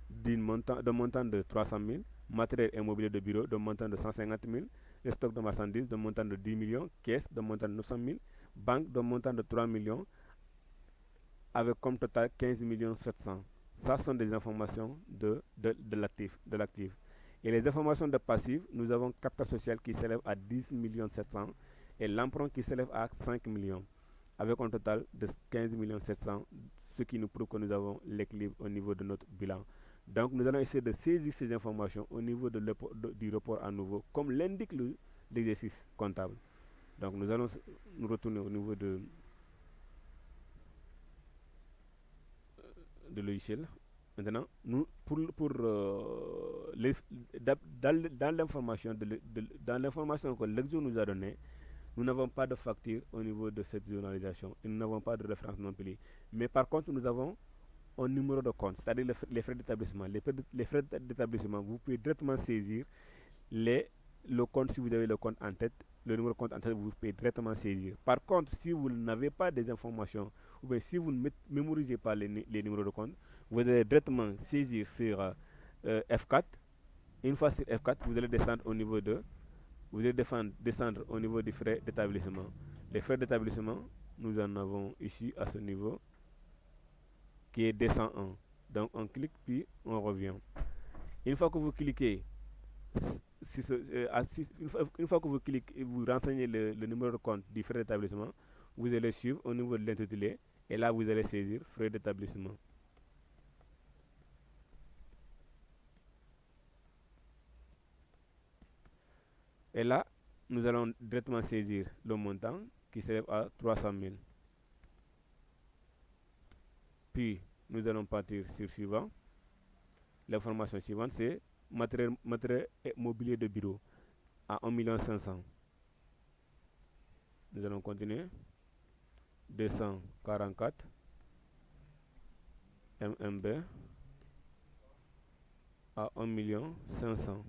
d'un montant de 300 000, matériel et mobilier de bureau d'un montant de 150 000, stock de marchandises d'un montant de 10 millions, caisse d'un montant de 900 000, banque d'un montant de 3 millions, avec comme total 15 700 000. Ça sont des informations de l'actif. Et les informations de passif, nous avons capital social qui s'élève à 10 700 000 et l'emprunt qui s'élève à 5 millions, avec un total de 15 700 000, ce qui nous prouve que nous avons l'équilibre au niveau de notre bilan. Donc nous allons essayer de saisir ces informations au niveau du report à nouveau, comme l'indique l'exercice comptable. Donc nous allons nous retourner au niveau de logiciel. Maintenant, nous, dans l'information que l'Exo nous a donnée, nous n'avons pas de facture au niveau de cette journalisation et nous n'avons pas de référence non plus. Mais par contre, nous avons un numéro de compte, c'est-à-dire les frais d'établissement. Les frais d'établissement, vous pouvez directement saisir le compte si vous avez le compte en tête. Le numéro de compte en tête, vous pouvez directement saisir. Par contre, si vous n'avez pas des informations, ou bien si vous ne mémorisez pas les numéros de compte, vous allez directement saisir sur F4. Une fois sur F4, vous allez descendre au niveau descendre au niveau des frais d'établissement. Les frais d'établissement, nous en avons ici à ce niveau, qui est 201. Donc on clique puis on revient. Une fois que vous cliquez, une fois que vous cliquez, vous renseignez le numéro de compte du frais d'établissement, vous allez suivre au niveau de l'intitulé et là vous allez saisir frais d'établissement. Et là, nous allons directement saisir le montant qui s'élève à 300 000. Puis, nous allons partir sur suivant. L'information suivante, c'est matériel et mobilier de bureau à 1 500 000. Nous allons continuer. 244 MMB à 1 500 000.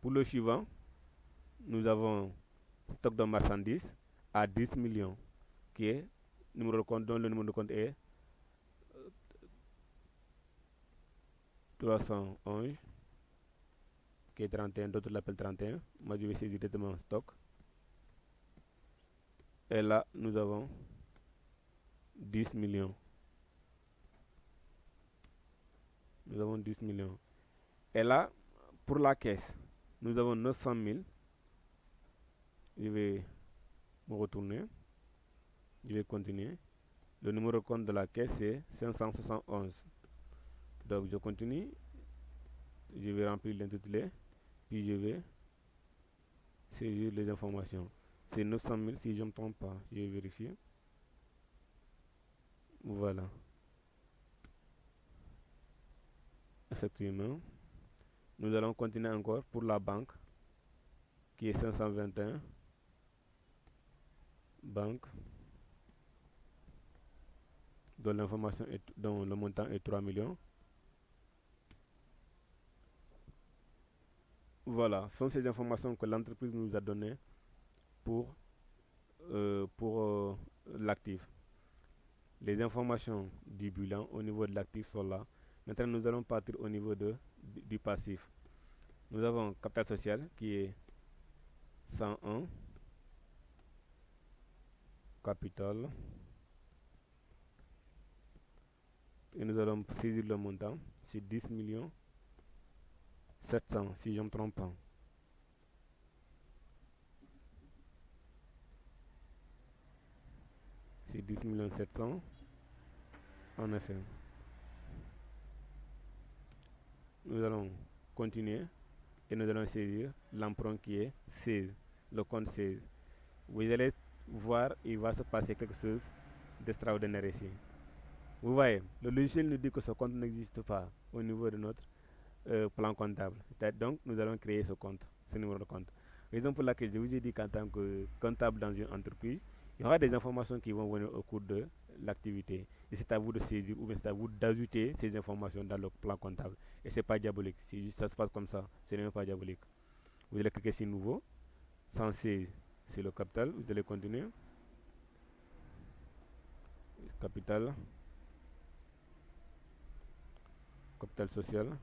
Pour le suivant, nous avons stock de marchandises à 10 millions, qui est numéro de compte, dont le numéro de compte est 311, qui est 31, d'autres l'appellent 31. Moi, je vais saisir directement stock. Et là, nous avons 10 millions. Nous avons 10 millions. Et là, pour la caisse, nous avons 900 000. Je vais me retourner. Je vais continuer. Le numéro de compte de la caisse c'est 571. Donc je continue. Je vais remplir l'intitulé. Puis je vais saisir les informations. C'est 900 000 si je ne me trompe pas. Je vais vérifier. Voilà. Effectivement. Nous allons continuer encore pour la banque qui est 521. Banque dont l'information dont le montant est 3 millions. Voilà, ce sont ces informations que l'entreprise nous a données pour pour l'actif. Les informations du bilan au niveau de l'actif sont là. Maintenant, nous allons partir au niveau du passif. Nous avons capital social qui est 101, capital, et nous allons saisir le montant, c'est 10 millions 700 si je ne me trompe pas. C'est 10 millions 700 en effet. Nous allons continuer et nous allons saisir l'emprunt qui est 16, le compte 16. Vous allez voir, il va se passer quelque chose d'extraordinaire ici. Vous voyez, le logiciel nous dit que ce compte n'existe pas au niveau de notre plan comptable. Donc, nous allons créer ce compte, ce numéro de compte. Raison pour laquelle je vous ai dit qu'en tant que comptable dans une entreprise, il y aura des informations qui vont venir au cours de l'activité. Et c'est à vous de saisir ou bien c'est à vous d'ajouter ces informations dans le plan comptable. Et ce n'est pas diabolique, c'est juste ça se passe comme ça, ce n'est même pas diabolique. Vous allez cliquer sur nouveau, 116 c'est le capital, vous allez continuer. Capital, capital social,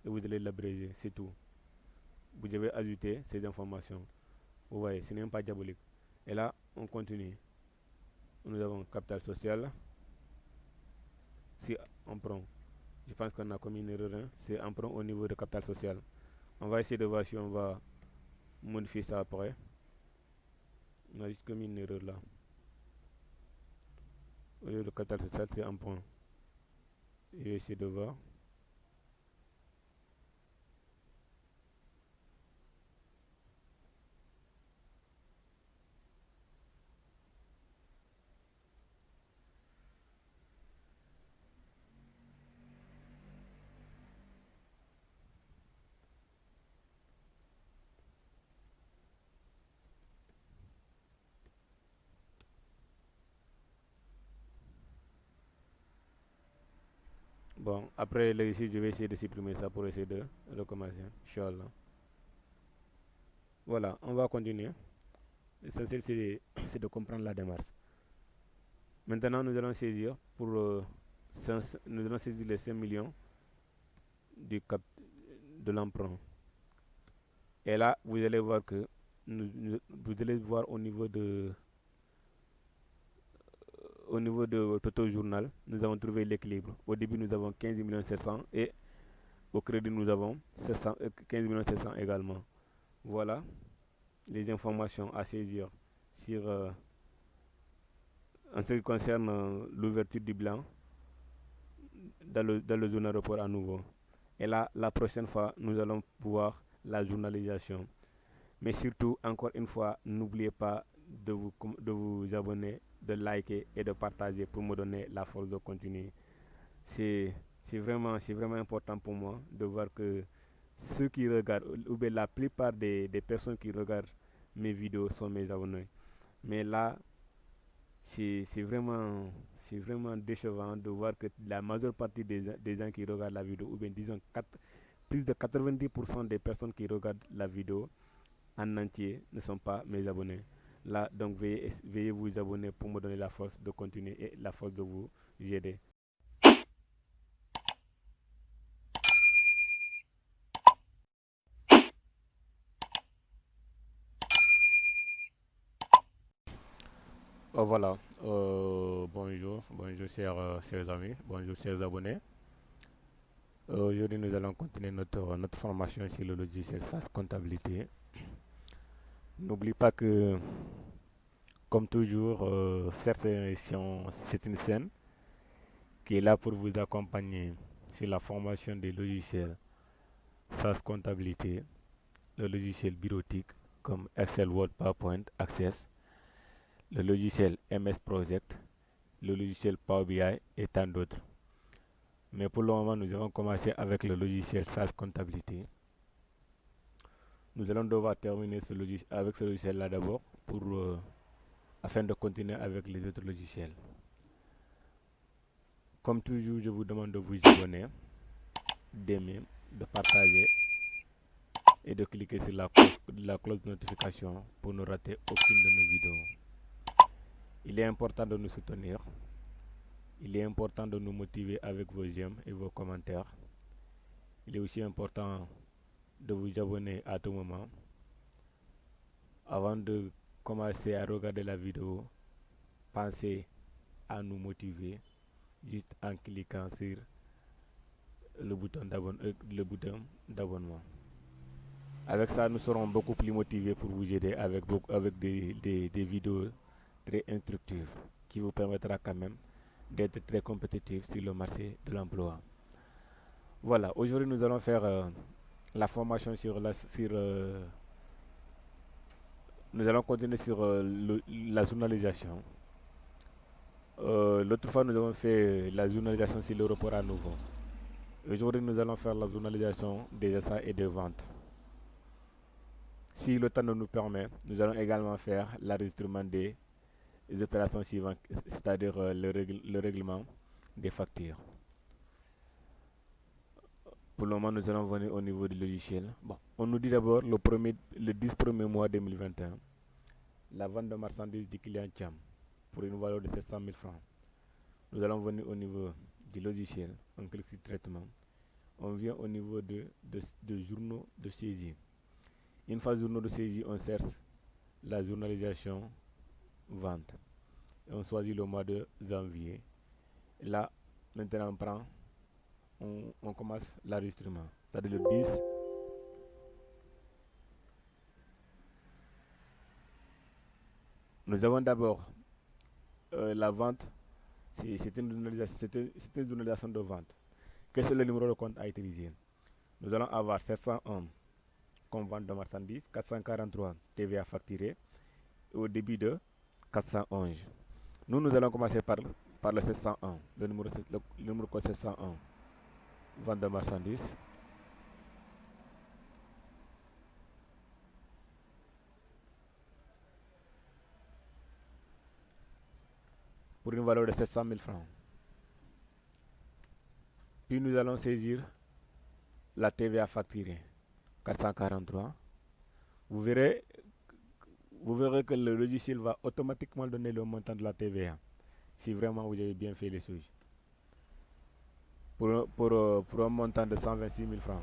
et vous allez l'abréger, c'est tout. Vous devez ajouter ces informations. Vous voyez, ce n'est même pas diabolique. Et là, on continue. Nous avons capital social. Si emprunt, je pense qu'on a commis une erreur. Hein? C'est emprunt au niveau de capital social. On va essayer de voir si on va modifier ça après. On a juste commis une erreur là. Au lieu de capital social, c'est emprunt. Je vais essayer de voir. Bon, après ici, je vais essayer de supprimer ça pour essayer de recommencer. Inch'Allah. Voilà, on va continuer. L'essentiel, c'est de comprendre la démarche. Maintenant, nous allons saisir nous allons saisir les 5 millions de l'emprunt. Et là, vous allez voir que vous allez voir au niveau de Toto Journal, nous avons trouvé l'équilibre. Au début, nous avons 15 700 et au crédit, nous avons 15 700 également. Voilà les informations à saisir sur, en ce qui concerne l'ouverture du bilan dans le journal report à nouveau. Et là, la prochaine fois, nous allons voir la journalisation. Mais surtout, encore une fois, n'oubliez pas de vous abonner, de liker et de partager pour me donner la force de continuer. C'est vraiment important pour moi de voir que ceux qui regardent, ou bien la plupart des personnes qui regardent mes vidéos sont mes abonnés. Mais là, c'est vraiment décevant de voir que la majeure partie des gens qui regardent la vidéo, ou bien disons plus de 90% des personnes qui regardent la vidéo en entier ne sont pas mes abonnés. Là, donc veuillez vous abonner pour me donner la force de continuer et la force de vous aider. Voilà, bonjour chers amis, bonjour chers abonnés. Aujourd'hui, nous allons continuer notre formation sur le logiciel SAS Comptabilité. N'oublie pas que, comme toujours, c'est une scène qui est là pour vous accompagner sur la formation des logiciels SAS Comptabilité, le logiciel bureautique comme Excel, Word, PowerPoint, Access, le logiciel MS Project, le logiciel Power BI et tant d'autres. Mais pour le moment, nous allons commencer avec le logiciel SAS Comptabilité. Nous allons devoir terminer avec ce logiciel-là d'abord afin de continuer avec les autres logiciels. Comme toujours, je vous demande de vous abonner, d'aimer, de partager et de cliquer sur la cloche de notification pour ne rater aucune de nos vidéos. Il est important de nous soutenir. Il est important de nous motiver avec vos j'aime et vos commentaires. Il est aussi important de vous abonner à tout moment. Avant de commencer à regarder la vidéo, pensez à nous motiver juste en cliquant sur le bouton d'abonnement. Avec ça, nous serons beaucoup plus motivés pour vous aider avec des vidéos très instructives qui vous permettra quand même d'être très compétitif sur le marché de l'emploi. Voilà, aujourd'hui nous allons faire la formation nous allons continuer sur la journalisation. L'autre fois nous avons fait la journalisation sur le report à nouveau. Aujourd'hui nous allons faire la journalisation des achats et des ventes. Si le temps nous permet, nous allons également faire l'enregistrement des opérations suivantes, c'est-à-dire le règlement des factures. Pour le moment, nous allons venir au niveau du logiciel. Bon, on nous dit d'abord le 10 premier mois 2021, la vente de marchandises du client Cham pour une valeur de 700 000 francs. Nous allons venir au niveau du logiciel, on clique sur traitement. On vient au niveau de journaux de saisie. Une fois journaux de saisie, on cherche la journalisation vente. Et on choisit le mois de janvier. Et là, maintenant on commence l'enregistrement. C'est-à-dire le 10. Nous avons d'abord la vente. C'est une journalisation de vente. Quel est le numéro de compte à utiliser? Nous allons avoir 701 comme vente de marchandises, 443 TVA facturé et au débit de 411. Nous allons commencer par le 701, le numéro code 701, vente de marchandises. Pour une valeur de 700 000 francs. Puis nous allons saisir la TVA facturée, 443. Vous verrez que le logiciel va automatiquement donner le montant de la TVA, si vraiment vous avez bien fait les choses. Pour un montant de 126 000 francs,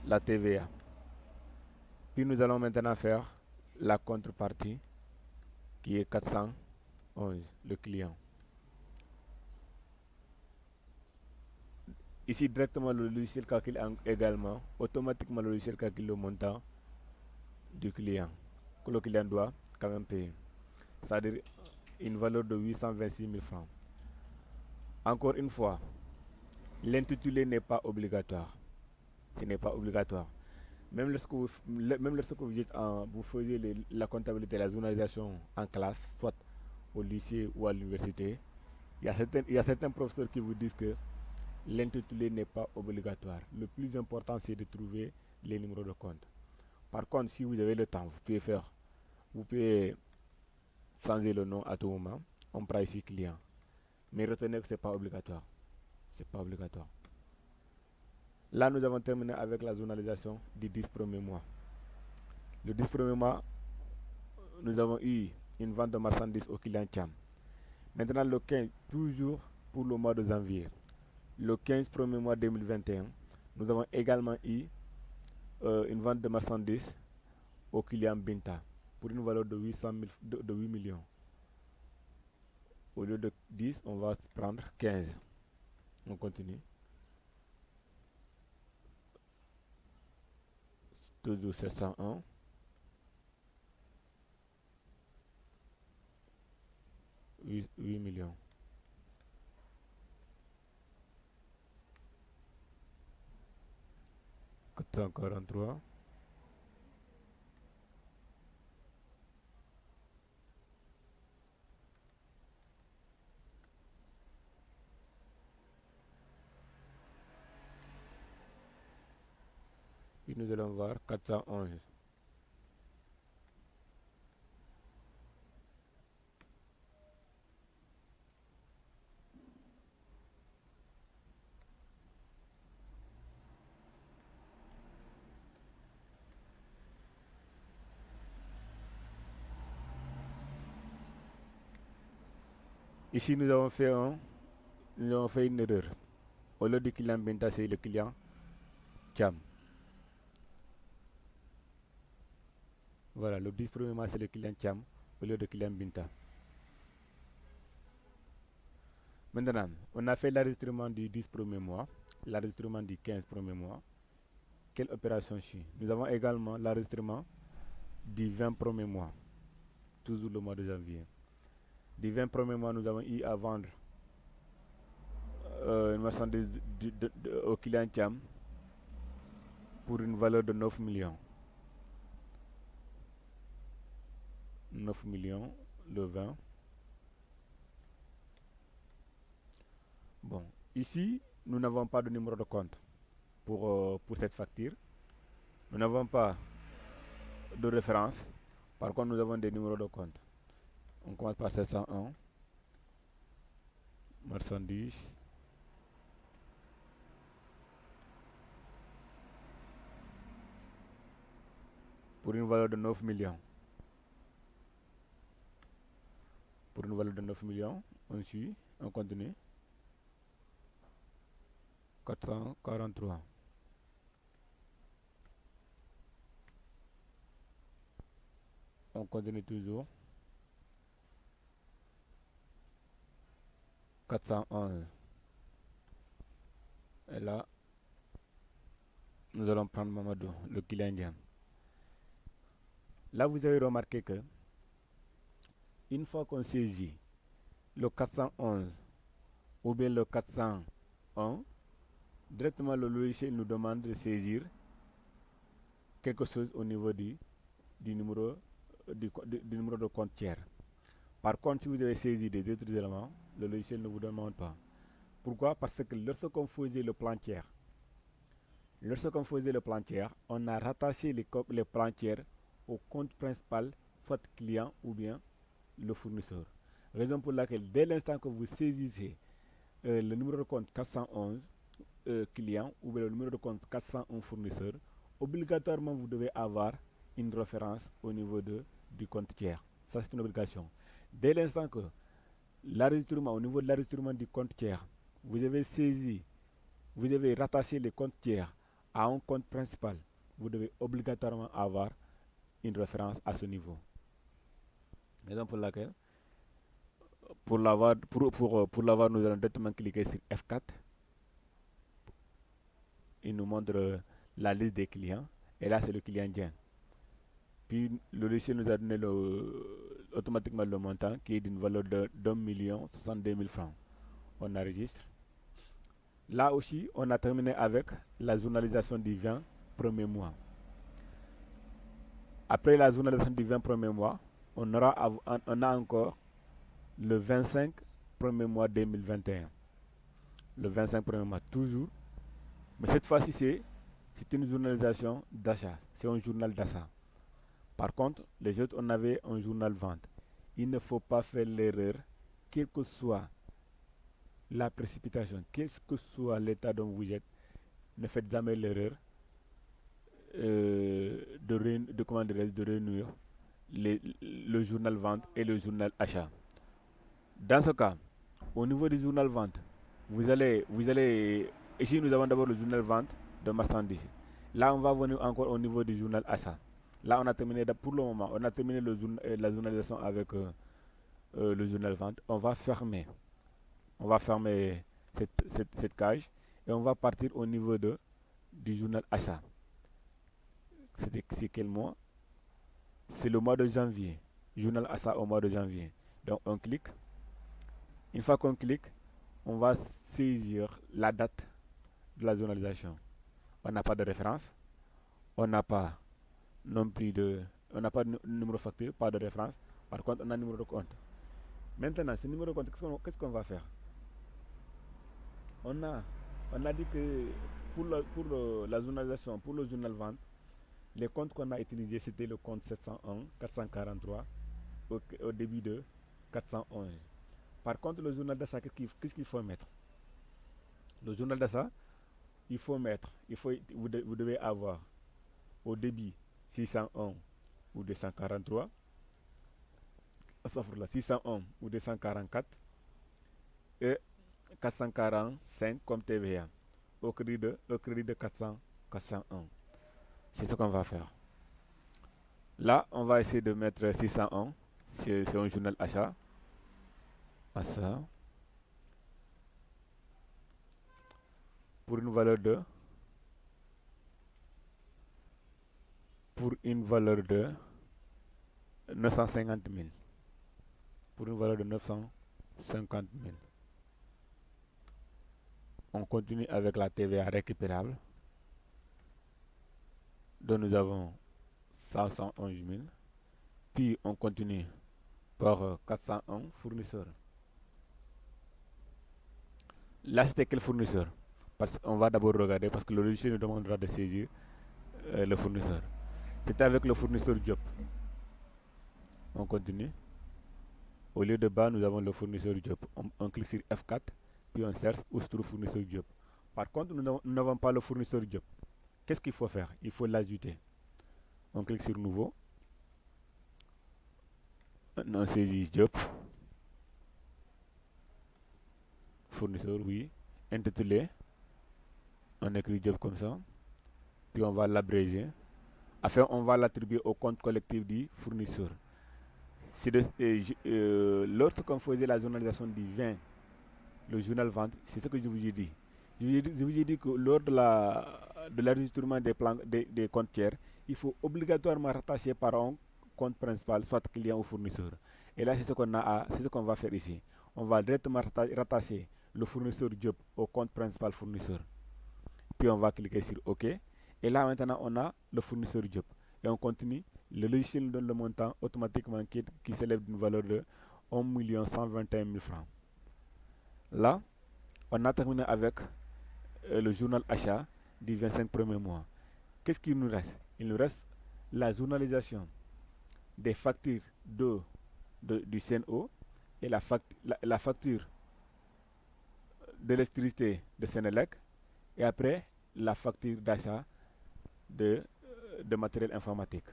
la TVA. Puis nous allons maintenant faire la contrepartie, qui est 411, le client. Ici, directement, le logiciel calcule également, automatiquement, le logiciel calcule le montant du client, que le client doit quand même payer. C'est-à-dire une valeur de 826 000 francs. Encore une fois, l'intitulé n'est pas obligatoire. Ce n'est pas obligatoire. Même lorsque vous faisiez la comptabilité, la journalisation en classe, soit au lycée ou à l'université, il y a certains professeurs qui vous disent que l'intitulé n'est pas obligatoire. Le plus important, c'est de trouver les numéros de compte. Par contre, si vous avez le temps, vous pouvez changer le nom à tout moment. On prend ici client. Mais retenez que ce n'est pas obligatoire. C'est pas obligatoire. Là, nous avons terminé avec la journalisation du 10 premiers mois. Le 10 premiers mois, nous avons eu une vente de marchandises au client Cham. Maintenant, le 15, toujours pour le mois de janvier, le 15 premier mois 2021, nous avons également eu une vente de marchandises au client Binta pour une valeur de 8 millions. Au lieu de 10, on va prendre 15. On continue. Toujours 701. $8 millions. $443. 43. Puis nous allons voir 411. Ici, nous avons fait une erreur. Au lieu du client Binta, c'est le client Cham. Voilà, le 10 premier mois, c'est le client Cham au lieu de client Binta. Maintenant, on a fait l'enregistrement du 10 premier mois, l'enregistrement du 15 premier mois. Quelle opération suit? Nous avons également l'enregistrement du 20 premier mois, toujours le mois de janvier. Du 20 premier mois, nous avons eu à vendre une marchandise au client Cham pour une valeur de 9 millions. 9 millions, le 20. Bon, ici, nous n'avons pas de numéro de compte pour cette facture. Nous n'avons pas de référence. Par contre, nous avons des numéros de compte. On commence par 701. Marchandise. Pour une valeur de 9 millions. Pour une valeur de 9 millions, on suit, on continue. 443. On continue toujours. 411. Et là, nous allons prendre Mamadou, le client indien. Là, vous avez remarqué que une fois qu'on saisit le 411 ou bien le 401, directement le logiciel nous demande de saisir quelque chose au niveau du numéro de compte tiers. Par contre, si vous avez saisi des autres éléments, le logiciel ne vous demande pas. Pourquoi? Parce que lorsqu'on faisait le plan tiers, on a rattaché les plans tiers au compte principal, soit client ou bien le fournisseur. Raison pour laquelle, dès l'instant que vous saisissez le numéro de compte 411 client ou bien le numéro de compte 401 fournisseur, obligatoirement vous devez avoir une référence au niveau du compte tiers. Ça, c'est une obligation. Dès l'instant que au niveau de l'enregistrement du compte tiers, vous avez rattaché les comptes tiers à un compte principal, vous devez obligatoirement avoir une référence à ce niveau. Raison pour laquelle, pour l'avoir, nous allons directement cliquer sur F4. Il nous montre la liste des clients. Et là, c'est le client indien. Puis le logiciel nous a donné automatiquement le montant qui est d'une valeur de 1 062 000 francs. On enregistre. Là aussi, on a terminé avec la journalisation du 20 premier mois. Après la journalisation du 20 premier mois, on a encore le 25 premier mois 2021. Le 25 premier mois, toujours. Mais cette fois-ci, c'est une journalisation d'achat. C'est un journal d'achat. Par contre, les autres, on avait un journal vente. Il ne faut pas faire l'erreur, quelle que soit la précipitation, quel que soit l'état dont vous êtes, ne faites jamais l'erreur de réunir le journal vente et le journal achat. Dans ce cas, au niveau du journal vente, vous allez, ici nous avons d'abord le journal vente de marchandises. Là, on va venir encore au niveau du journal achat. Là, on a terminé, pour le moment, on a terminé la journalisation avec le journal vente. On va fermer cette cage et on va partir au niveau du journal achat. C'est quel mois? C'est le mois de janvier. Journal achat au mois de janvier. Donc, on clique. Une fois qu'on clique, on va saisir la date de la journalisation. On n'a pas de référence. On n'a pas non plus on n'a pas de numéro de facture, pas de référence. Par contre, on a un numéro de compte. Maintenant, ce numéro de compte, qu'est-ce qu'on va faire? On a dit que pour la journalisation, pour le journal vente, les comptes qu'on a utilisés, c'était le compte 701, 443 au début de 411. Par contre, le journal d'achat, qu'est-ce qu'il faut mettre? Le journal d'achat, vous devez avoir au débit 601 ou 243, 601 ou 244, et 445 comme TVA au crédit de 401. C'est ce qu'on va faire. Là, on va essayer de mettre 601. C'est un journal achat. À ça. Pour une valeur de pour une valeur de 950 000. Pour une valeur de 950 000. On continue avec la TVA récupérable, dont nous avons 511 000. Puis on continue par 401 fournisseurs. Là, c'était quel fournisseur? Parce qu'on va d'abord regarder, parce que le logiciel nous demandera de saisir le fournisseur. C'était avec le fournisseur Job. On continue. Au lieu de bas, nous avons le fournisseur Job. On clique sur F4, puis on cherche où se trouve le fournisseur Job. Par contre, nous n'avons pas le fournisseur Job. Qu'est-ce qu'il faut faire? Il faut l'ajouter. On clique sur Nouveau. On saisit Job. Fournisseur, oui. Intitulé. On écrit Job comme ça. Puis on va l'abréger. Enfin, on va l'attribuer au compte collectif du fournisseur. Lorsqu'on faisait la journalisation du 20, le journal vente, c'est ce que je vous ai dit. Je vous ai dit que lors de l'enregistrement des comptes tiers, il faut obligatoirement rattacher par un compte principal, soit client ou fournisseur. Et là, c'est ce qu'on va faire ici. On va directement rattacher le fournisseur Job au compte principal fournisseur. Puis on va cliquer sur OK. Et là, maintenant, on a le fournisseur Job. Et on continue. Le logiciel nous donne le montant automatiquement qui s'élève d'une valeur de 1 121 000 francs. Là, on a terminé avec le journal achat du 25 premiers mois. Qu'est-ce qu'il nous reste? Il nous reste la journalisation des factures du CNO et la facture de l'électricité de Sénélec et après la facture d'achat de matériel informatique.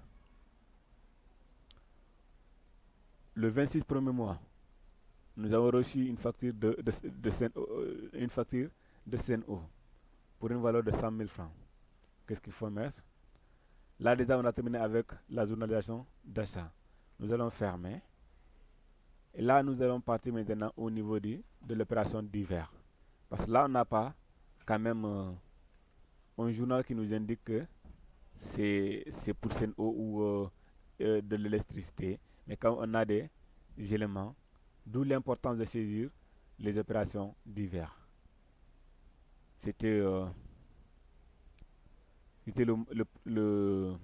Le 26 premier mois, nous avons reçu une facture de CNO pour une valeur de 100 000 francs. Qu'est-ce qu'il faut mettre? Là déjà on a terminé avec la journalisation d'achat. Nous allons fermer. Et là nous allons partir maintenant au niveau de l'opération d'hiver. Parce que là on n'a pas quand même un journal qui nous indique que c'est pour CNO ou de l'électricité. Mais quand on a des éléments, d'où l'importance de saisir les opérations d'hiver. C'était le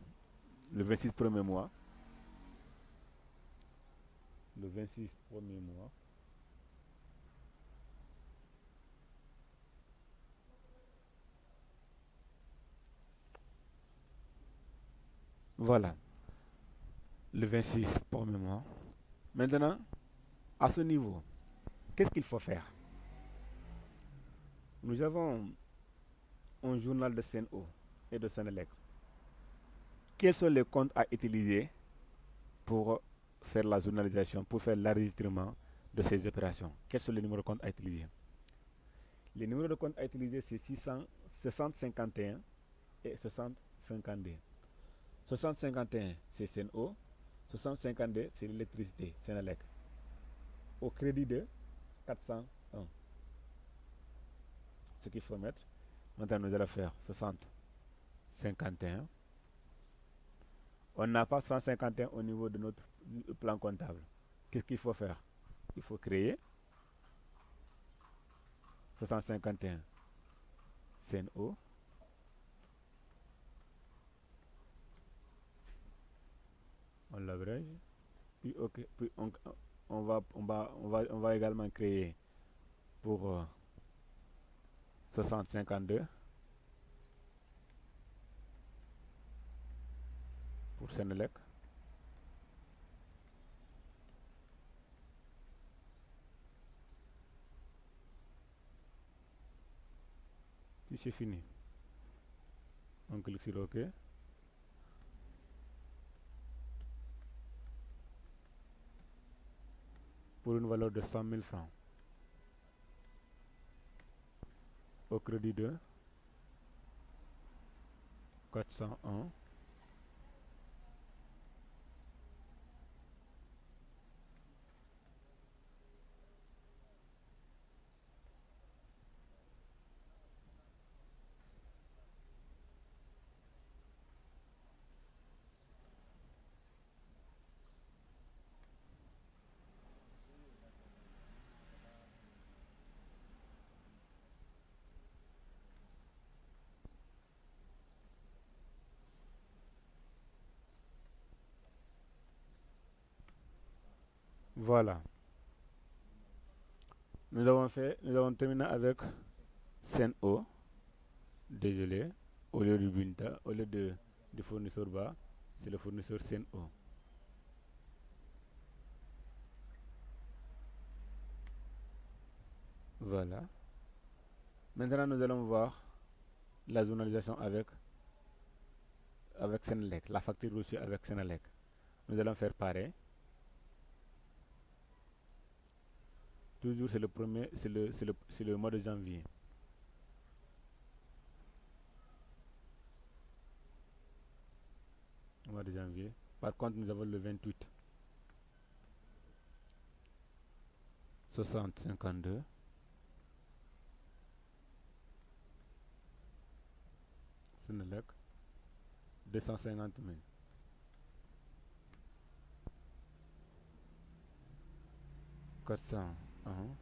26 premier mois. Le 26 premier mois. Voilà. Le 26 premier mois. Maintenant, à ce niveau, qu'est-ce qu'il faut faire? Nous avons un journal de CNO et de Sénélec. Quels sont les comptes à utiliser pour faire la journalisation, pour faire l'enregistrement de ces opérations? Quels sont les numéros de compte à utiliser? Les numéros de compte à utiliser, c'est 6051 et 6052. 6051, c'est CNO. 6052, c'est l'électricité, Sénélec. Au crédit de 401. Ce qu'il faut mettre. Maintenant, nous allons faire 6051. On n'a pas 151 au niveau de notre plan comptable. Qu'est-ce qu'il faut faire? Il faut créer 651 CNO. On l'abrège. Puis, okay, puis on va également créer pour 6052 pour Sénélec. Puis c'est fini. On clique sur OK. Pour une valeur de 100 000 francs. au crédit de 401. Voilà. Nous avons terminé avec Sen'Eau. Désolé. Au lieu du Binta, au lieu du fournisseur bas, c'est le fournisseur Sen'Eau. Voilà. Maintenant, nous allons voir la journalisation avec Senelec, la facture reçue avec Senelec. Nous allons faire pareil. Toujours, c'est le premier, c'est le mois de janvier. Le mois de janvier. Par contre, nous avons le 28. 60, 52. Senelec. 250 000. Uh-huh.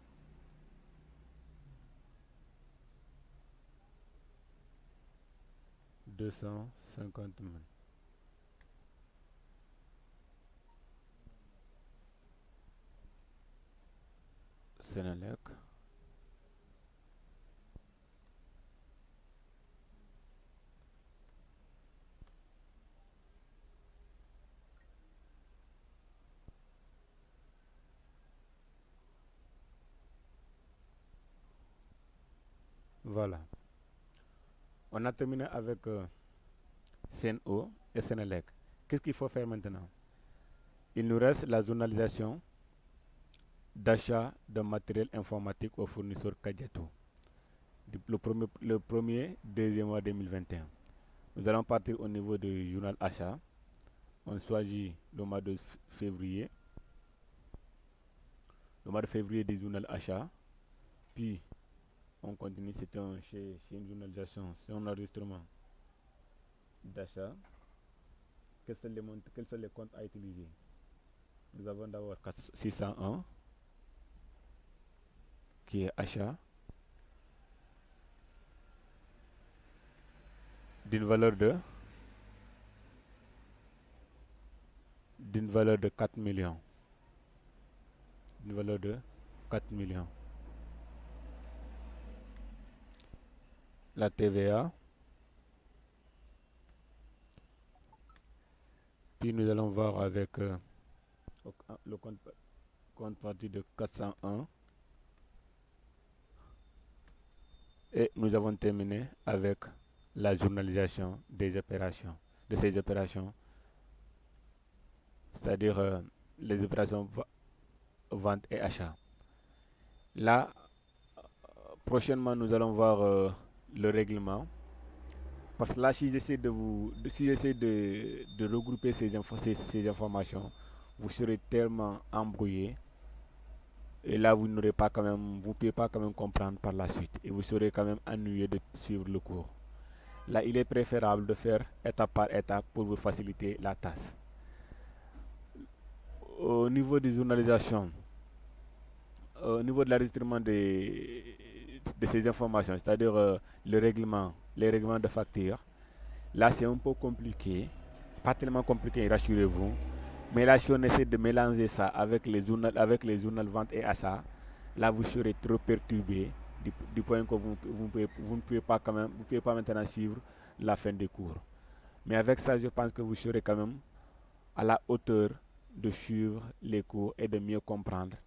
250 000. Senelec. Voilà. On a terminé avec Sen'Eau et Senelec. Qu'est-ce qu'il faut faire maintenant? Il nous reste la journalisation d'achat de matériel informatique au fournisseur Kadiatou. Le premier, deuxième mois 2021. Nous allons partir au niveau du journal achat. On choisit le mois de février. Le mois de février du journal achat. Puis, on continue. C'est une journalisation, c'est un enregistrement d'achat. Quels sont les comptes à utiliser? Nous avons d'abord 601 qui est achat d'une valeur de 4 millions. D'une valeur de 4 millions. La TVA. Puis nous allons voir avec le compte parti de 401. Et nous avons terminé avec la journalisation des opérations, de ces opérations, c'est-à-dire les opérations vente et achat. Là, prochainement, nous allons voir le règlement. Parce que là, si j'essaie de regrouper ces informations, vous serez tellement embrouillé. Et là, vous ne pouvez pas quand même comprendre par la suite. Et vous serez quand même ennuyé de suivre le cours. Là, il est préférable de faire étape par étape pour vous faciliter la tâche. Au niveau de journalisation, au niveau de l'enregistrement de ces informations, c'est-à-dire les règlements de facture, là c'est un peu compliqué, pas tellement compliqué, rassurez-vous. Mais là, si on essaie de mélanger ça avec les journaux vente et achat, là vous serez trop perturbé du point que vous ne pouvez pas maintenant suivre la fin des cours. Mais avec ça, je pense que vous serez quand même à la hauteur de suivre les cours et de mieux comprendre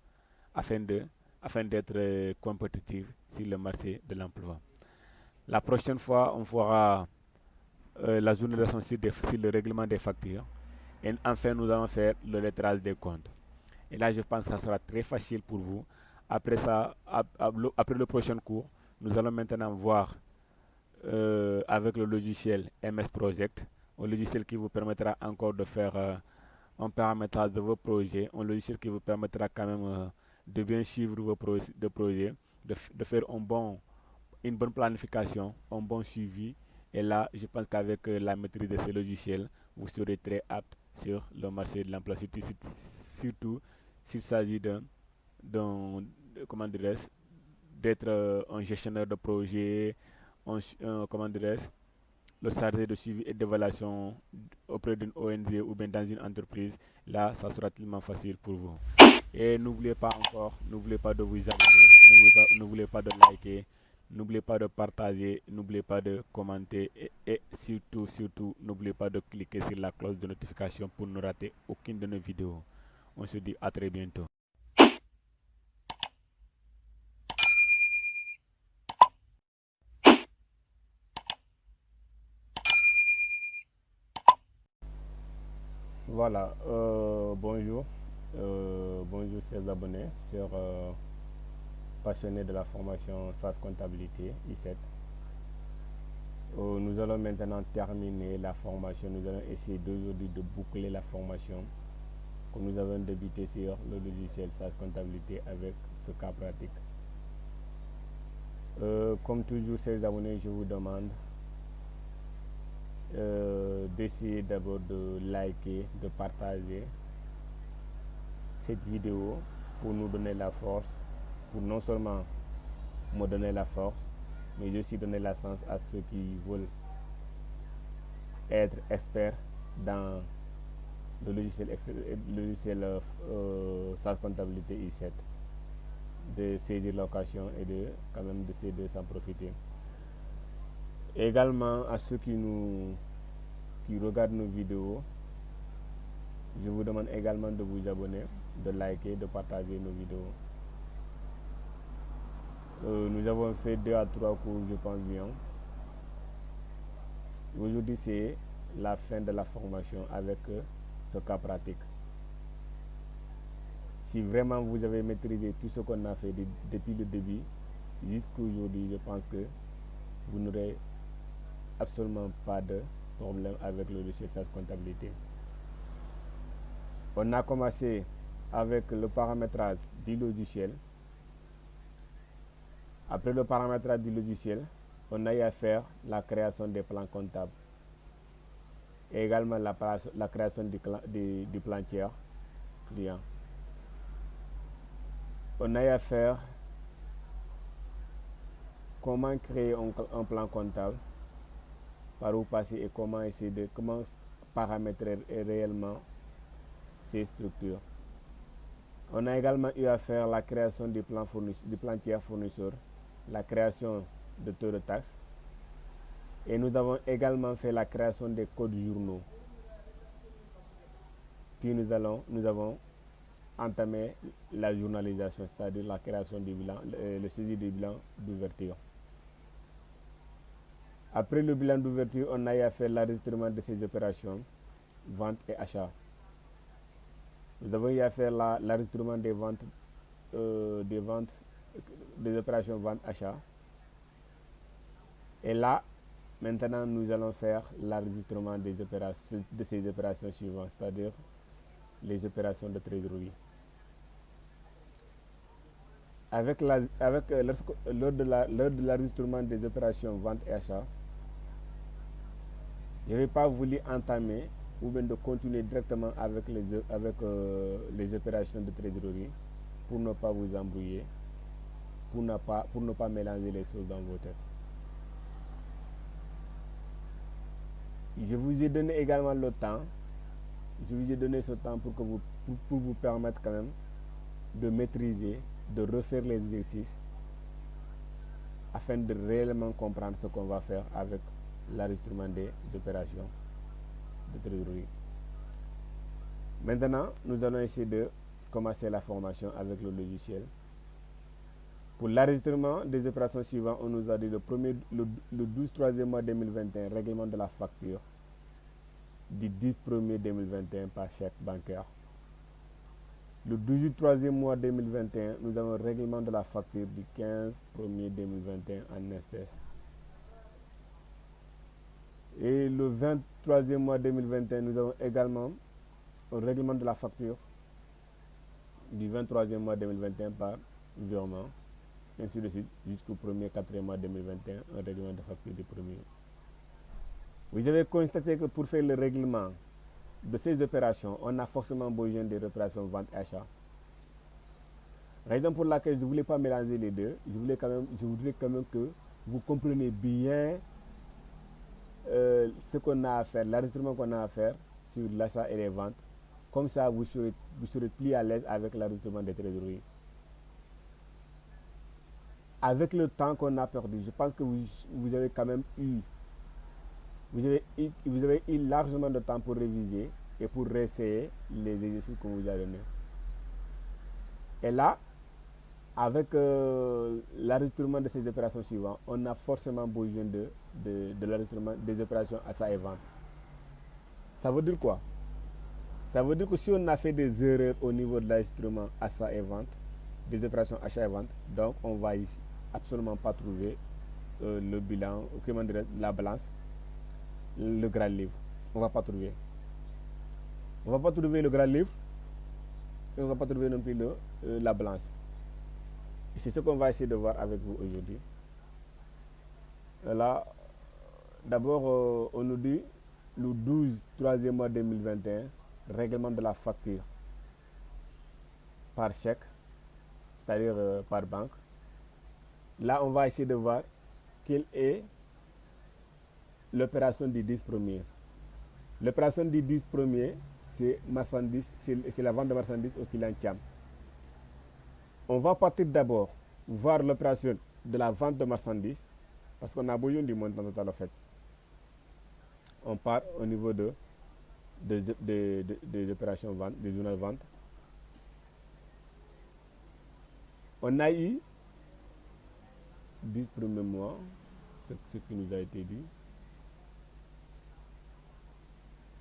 afin d'être compétitif sur le marché de l'emploi. La prochaine fois, on fera la journalisation sur le règlement des factures. Et enfin, nous allons faire le lettrage des comptes. Et là, je pense que ça sera très facile pour vous. Après ça, après le prochain cours, nous allons maintenant voir avec le logiciel MS Project, un logiciel qui vous permettra encore de faire un paramétrage de vos projets, un logiciel qui vous permettra quand même de bien suivre vos projets, de faire une bonne planification, un bon suivi. Et là, je pense qu'avec la maîtrise de ces logiciels, vous serez très apte sur le marché de l'emploi, surtout s'il s'agit comment dirais-je, d'être un gestionnaire de projet, comment dirais-je, le chargé de suivi et d'évaluation auprès d'une ONG ou bien dans une entreprise. Là, ça sera tellement facile pour vous. Et n'oubliez pas de vous abonner, n'oubliez pas de liker, n'oubliez pas de partager, n'oubliez pas de commenter et surtout, n'oubliez pas de cliquer sur la cloche de notification pour ne rater aucune de nos vidéos. On se dit à très bientôt. Voilà, bonjour, bonjour chers abonnés, chers passionnés de la formation SAS Comptabilité I7. Nous allons maintenant terminer la formation, nous allons essayer d'aujourd'hui de boucler la formation que nous avons débuté sur le logiciel SAS Comptabilité avec ce cas pratique. Comme toujours, chers abonnés, je vous demande d'essayer d'abord de liker, de partager cette vidéo pour nous donner la force, pour non seulement me donner la force, mais aussi donner la chance à ceux qui veulent être experts dans le logiciel SAS Comptabilité I7, de saisir l'occasion et de quand même d'essayer de s'en profiter. Également à ceux qui regardent nos vidéos, je vous demande également de vous abonner, de liker, de partager nos vidéos. Nous avons fait 2 à 3 cours, je pense bien. Aujourd'hui, c'est la fin de la formation avec ce cas pratique. Si vraiment vous avez maîtrisé tout ce qu'on a fait depuis le début jusqu'à aujourd'hui, je pense que vous n'aurez absolument pas de problème avec le logiciel SAS Comptabilité. On a commencé avec le paramétrage du logiciel. Après le paramétrage du logiciel, on a eu à faire la création des plans comptables et également la création du plan tiers client. On a eu à faire comment créer un plan comptable, par où passer et comment paramétrer réellement ces structures. On a également eu à faire la création du plan tiers fournisseur, la création de taux de taxe, et nous avons également fait la création des codes journaux. Puis nous avons entamé la journalisation, c'est-à-dire la création du bilan, le saisie du bilan d'ouverture. Après le bilan d'ouverture, on a eu à faire l'enregistrement de ces opérations, vente et achat. Nous avons eu à faire l'enregistrement des opérations vente-achat. Et là, maintenant, nous allons faire l'enregistrement de ces opérations suivantes, c'est-à-dire les opérations de trésorerie. Lors de l'enregistrement des opérations vente et achat, je n'ai pas voulu entamer ou bien de continuer directement avec les opérations de trésorerie pour ne pas vous embrouiller, pour ne pas mélanger les choses dans vos têtes. Je vous ai donné également le temps, je vous ai donné ce temps pour vous permettre quand même de maîtriser, de refaire les exercices afin de réellement comprendre ce qu'on va faire avec l'enregistrement des opérations de trésorerie. Maintenant, nous allons essayer de commencer la formation avec le logiciel. Pour l'enregistrement des opérations suivantes, on nous a dit le 12 3e mois 2021, règlement de la facture du 10 1er 2021 par chèque bancaire. Le 12 du 3e mois 2021, nous avons un règlement de la facture du 15 1er 2021 en espèces. Et le 23e mois 2021, nous avons également un règlement de la facture du 23e mois 2021 par virement, ainsi de suite, jusqu'au 1er 4e mois 2021, un règlement de facture du 1er. Vous avez constaté que pour faire le règlement de ces opérations, on a forcément besoin des opérations vente-achat. Raison pour laquelle je ne voulais pas mélanger les deux, je voudrais quand même que vous compreniez bien ce qu'on a à faire, l'enregistrement qu'on a à faire sur l'achat et les ventes. Comme ça, vous serez plus à l'aise avec l'enregistrement des trésoreries. Avec le temps qu'on a perdu, je pense que vous avez quand même eu, vous avez eu largement de temps pour réviser et pour réessayer les exercices qu'on vous a donnés. Et là, avec l'enregistrement de ces opérations suivantes, on a forcément besoin de l'enregistrement des opérations achat et vente. Ça veut dire quoi? Ça veut dire que si on a fait des erreurs au niveau de l'enregistrement achat et vente, des opérations achat et vente, donc on ne va absolument pas trouver le bilan, la balance, le grand livre. On ne va pas trouver. On ne va pas trouver le grand livre et on ne va pas trouver non plus la balance. Et c'est ce qu'on va essayer de voir avec vous aujourd'hui. Là, d'abord, on nous dit le 12 3e mois 2021, règlement de la facture par chèque, c'est-à-dire par banque. Là, on va essayer de voir quelle est l'opération du 10 premier. L'opération du 10 premier, c'est la vente de marchandises au client Thiam. On va partir d'abord voir l'opération de la vente de marchandises parce qu'on a besoin du montant total en fait. On part au niveau des opérations vente, des journaux de vente. On a eu 10 premiers mois, c'est ce qui nous a été dit,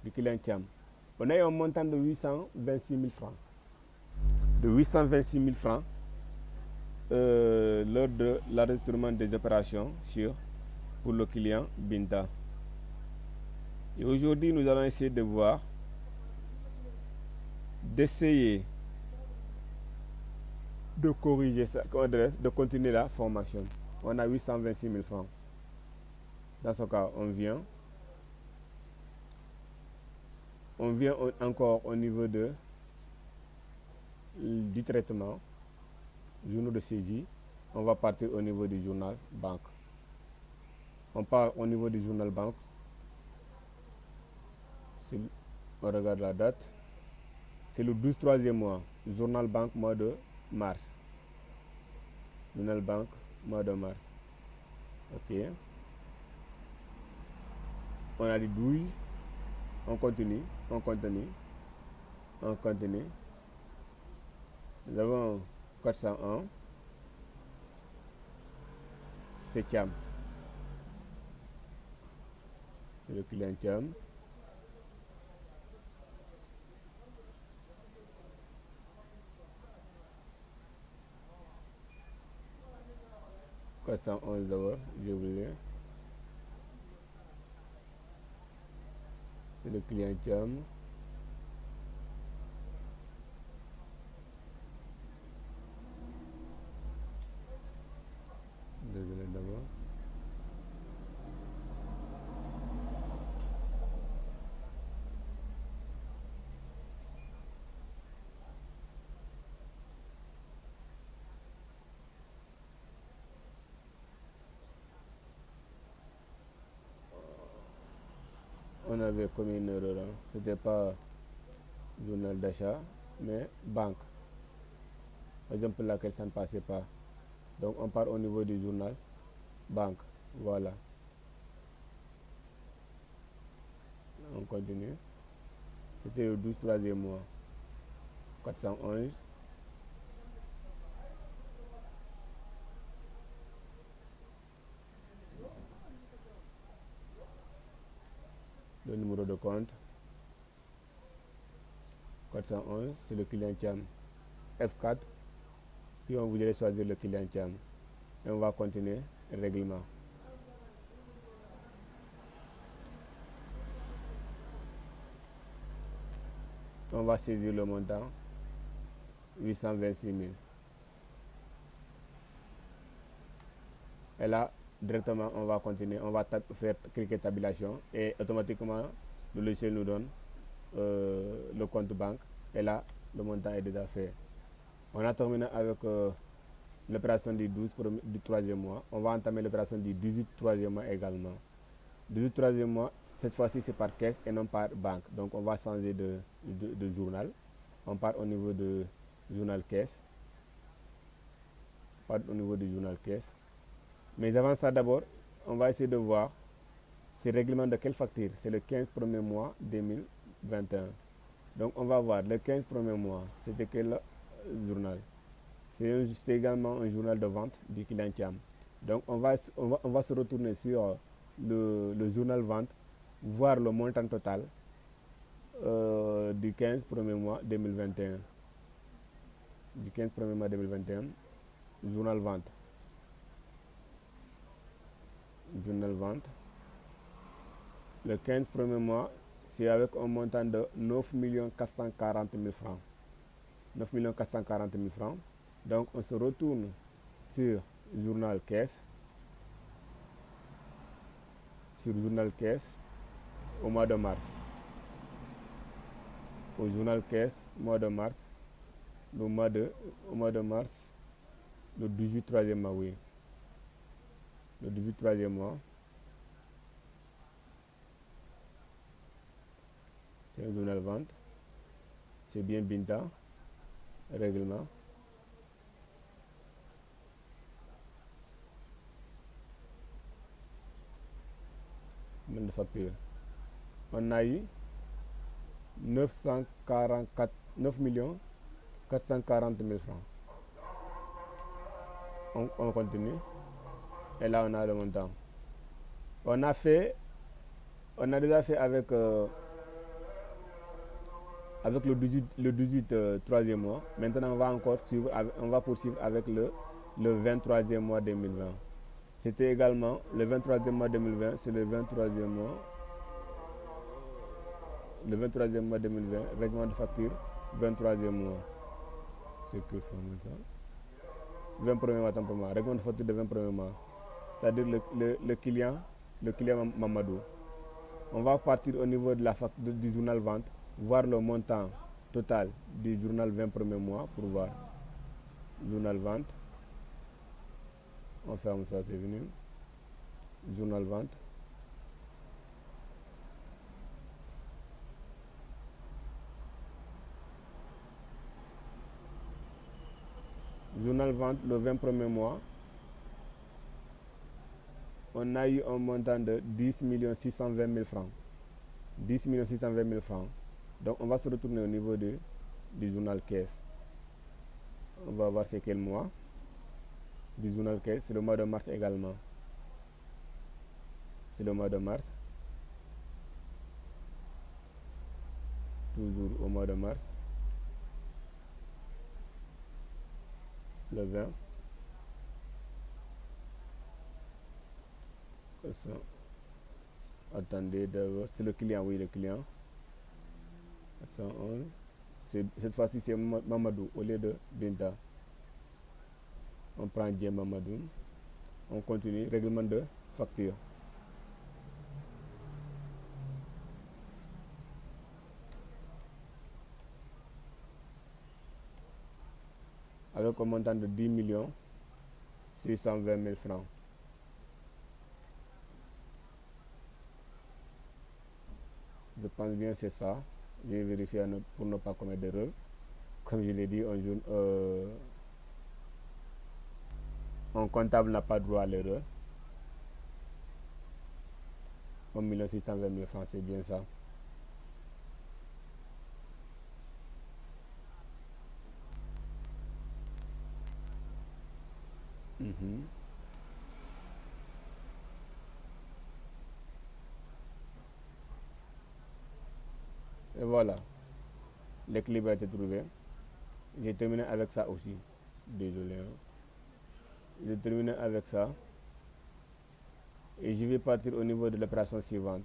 du client Thiam. On a eu un montant de 826 000 francs. De 826 000 francs lors de l'enregistrement des opérations pour le client Binta. Et aujourd'hui, nous allons essayer de voir, d'essayer de corriger ça, de continuer la formation. On a 826 000 francs. Dans ce cas, on vient encore au niveau du traitement, journaux de saisie. On va partir au niveau du journal banque. On part au niveau du journal banque. Si on regarde la date, c'est le 12 3e mois, journal banque mois de mars. Journal banque mois de mars. Ok. On a dit 12. On continue. Nous avons 401. C'est Thiam. C'est le client Thiam. D'abord, j'ai oublié. C'est le client Thiam. Désolé d'abord. On avait commis une erreur. C'était pas journal d'achat, mais banque. Raison pour laquelle ça ne passait pas. Donc on part au niveau du journal banque. Voilà. On continue. C'était le 12 3e mois. 411. Le numéro de compte 411, c'est le client Thiam. F4, puis on voudrait choisir le client Thiam. Et on va continuer règlement. On va saisir le montant 826 000. Et là, directement, on va continuer, on va faire cliquer tabulation et automatiquement, le logiciel nous donne le compte banque. Et là, le montant est déjà fait. On a terminé avec l'opération du 12 du troisième mois. On va entamer l'opération du 18 troisième mois également. 18 troisième mois, cette fois-ci c'est par caisse et non par banque. Donc on va changer de journal. On part au niveau de journal caisse. On part au niveau du journal caisse. Mais avant ça d'abord, on va essayer de voir ce règlement de quelle facture. C'est le 15 premier mois 2021. Donc on va voir le 15 premier mois, c'était quel journal. C'est également un journal de vente du client Thiam. Donc on va se retourner sur le journal vente, voir le montant total du 15 premier mois 2021. Du 15 premier mois 2021, journal vente. Journal vente. Le 15 premier mois, c'est avec un montant de 9 440 000 francs. 9 440 000 francs. Donc on se retourne sur journal caisse. Sur journal caisse au mois de mars. Au journal caisse, mois de mars. Au mois de mars, le 18 troisième mois, oui. Le 18 troisième mois. C'est un journal vente. C'est bien Binta. Règlement. De facture. On a eu 9 440 000 francs. On continue. Et là, on a le montant. On a déjà fait avec le 18 troisième mois. Maintenant, on va poursuivre avec le 23e mois 2020. C'était également le 23e mois 2020, c'est le 23e mois. Le 23e mois 2020, règlement de facture, 23e mois. C'est que ça. 21er mois, tant pour moi. Règlement de facture de 21er mois. C'est-à-dire le client Mamadou. On va partir au niveau de du journal vente, voir le montant total du journal 21er mois pour voir. Journal vente. On ferme ça, c'est venu. Journal vente. Journal vente le 21er mois. On a eu un montant de 10 620 000 francs. 10 620 000 francs. Donc on va se retourner au niveau du journal caisse. On va voir c'est quel mois. Du journal caisse, c'est le mois de mars également. C'est le mois de mars. Toujours au mois de mars. Le 20. Attendez, c'est le client, oui, le client. 111. Cette fois-ci, c'est Mamadou au lieu de Binta. On prend bien Mamadou. On continue. Règlement de facture. Avec un montant de 10 620 000 francs. Je pense bien que c'est ça. Je vais vérifier pour ne pas commettre d'erreur. Comme je l'ai dit, un comptable n'a pas droit à l'erreur. 1 620 000 francs, c'est bien ça. Et voilà, l'équilibre a été trouvé. J'ai terminé avec ça aussi. Désolé. J'ai terminé avec ça. Et je vais partir au niveau de l'opération suivante.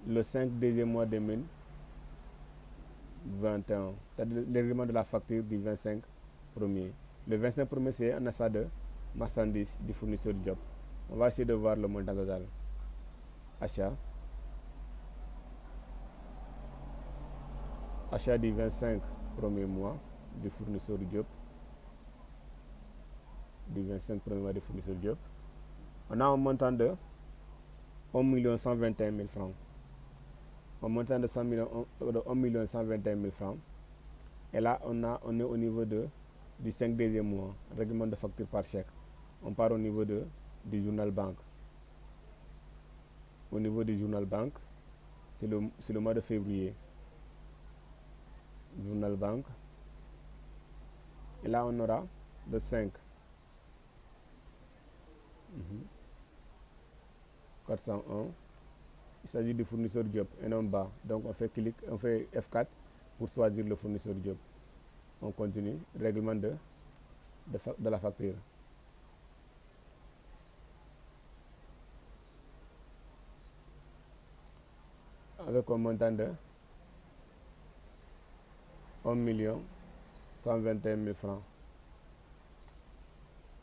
Le 5 deuxième mois 2021, c'est-à-dire le règlement de la facture du 25 premier. Le 25 premier, c'est un achat de marchandises du fournisseur de job. On va essayer de voir le montant total. Achat. Achat du 25 premier mois du fournisseur de job. Du 25 premier mois du fournisseur de job. On a un montant de 1 121 000 francs. Un montant de 1 121 000 francs. Et là, on est au niveau du 5 deuxième mois, règlement de facture par chèque. On part au niveau du journal banque. Au niveau du journal banque, c'est le mois de février. Journal banque. Et là, on aura le 5. 401. Il s'agit du fournisseur job et non bas. Donc on fait F4 pour choisir le fournisseur job. On continue. Règlement de la facture. Avec un montant de 1 121 000 francs.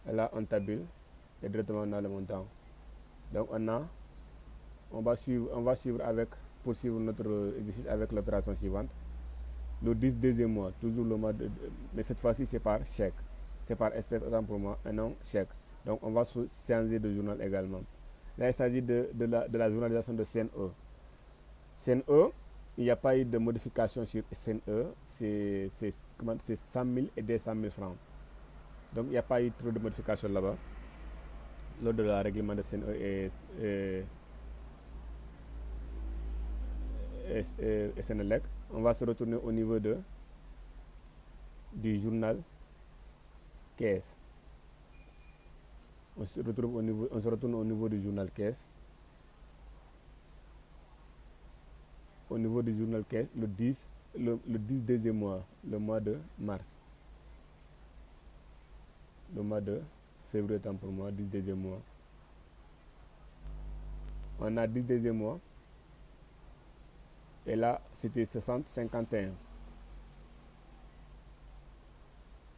Et là, on tabule et directement on a le montant. Donc on va suivre poursuivre notre exercice avec l'opération suivante. Le 10 deuxième mois, toujours le mois mais cette fois-ci c'est par chèque. C'est par espèce autant pour moi et non chèque. Donc on va changer de journal également. Là il s'agit de la journalisation de CNE. CNE, il n'y a pas eu de modification sur CNE, c'est 100 000 et 200 000 francs. Donc il n'y a pas eu trop de modification là-bas. Lors de la règlement de CNE et Sénélec, on va se retourner au niveau du journal caisse. On se retourne au niveau du journal caisse. Au niveau du journal caisse, le 10 deuxième mois, le mois de mars. Le mois de février temps pour moi, 10 deuxième mois. On a 10 deuxième mois. Et là, c'était 60-51.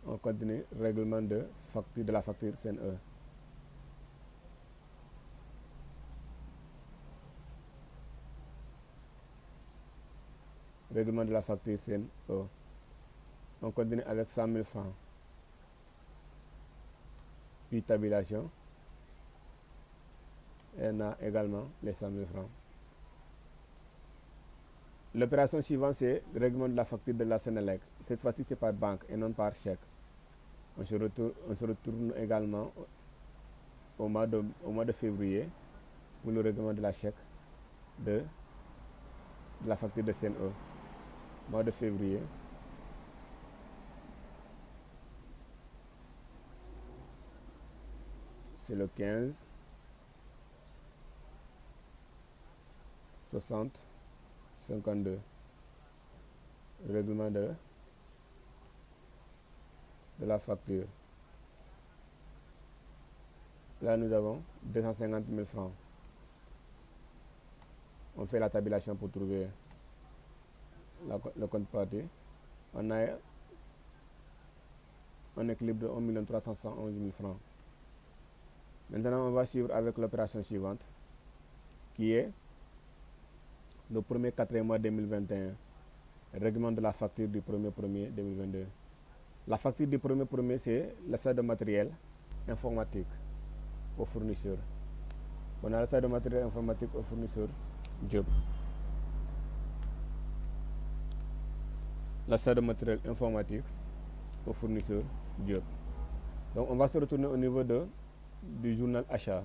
On continue, règlement de la facture CNE. Règlement de la facture CNE. On continue avec 100 000 francs. Puis tabulation. Et on a également les 100 000 francs. L'opération suivante, c'est le règlement de la facture de la Sénélec. Cette fois-ci, c'est par banque et non par chèque. On se retourne également au mois de février pour le règlement de la chèque de la facture de CNE. Mois de février. C'est le 15 60 52. Règlement de la facture. Là, nous avons 250 000 francs. On fait la tabulation pour trouver le compte parti. On a un équilibre de 1 311 000 francs. Maintenant, on va suivre avec l'opération suivante, qui est le premier quatrième mois 2021. Règlement de la facture du 1er 2022. La facture du 1er, c'est l'achat de matériel informatique aux fournisseurs. On a l'achat de matériel informatique aux fournisseurs job. L'achat de matériel informatique aux fournisseurs job. Donc on va se retourner au niveau du journal achat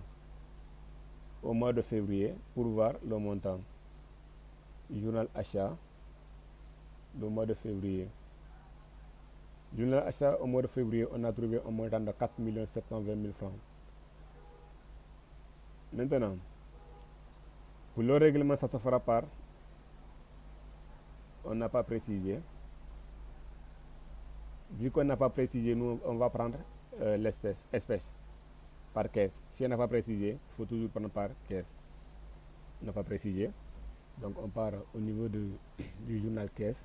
au mois de février pour voir le montant. Journal achat le mois de février. Journal achat au mois de février, on a trouvé un montant de 4 720 000 francs. Maintenant, pour le règlement, ça se fera par, on n'a pas précisé, Vu qu'on n'a pas précisé, nous, on va prendre espèce, par caisse. Si on n'a pas précisé, il faut toujours prendre par caisse. On n'a pas précisé. Donc, on part au niveau du journal caisse.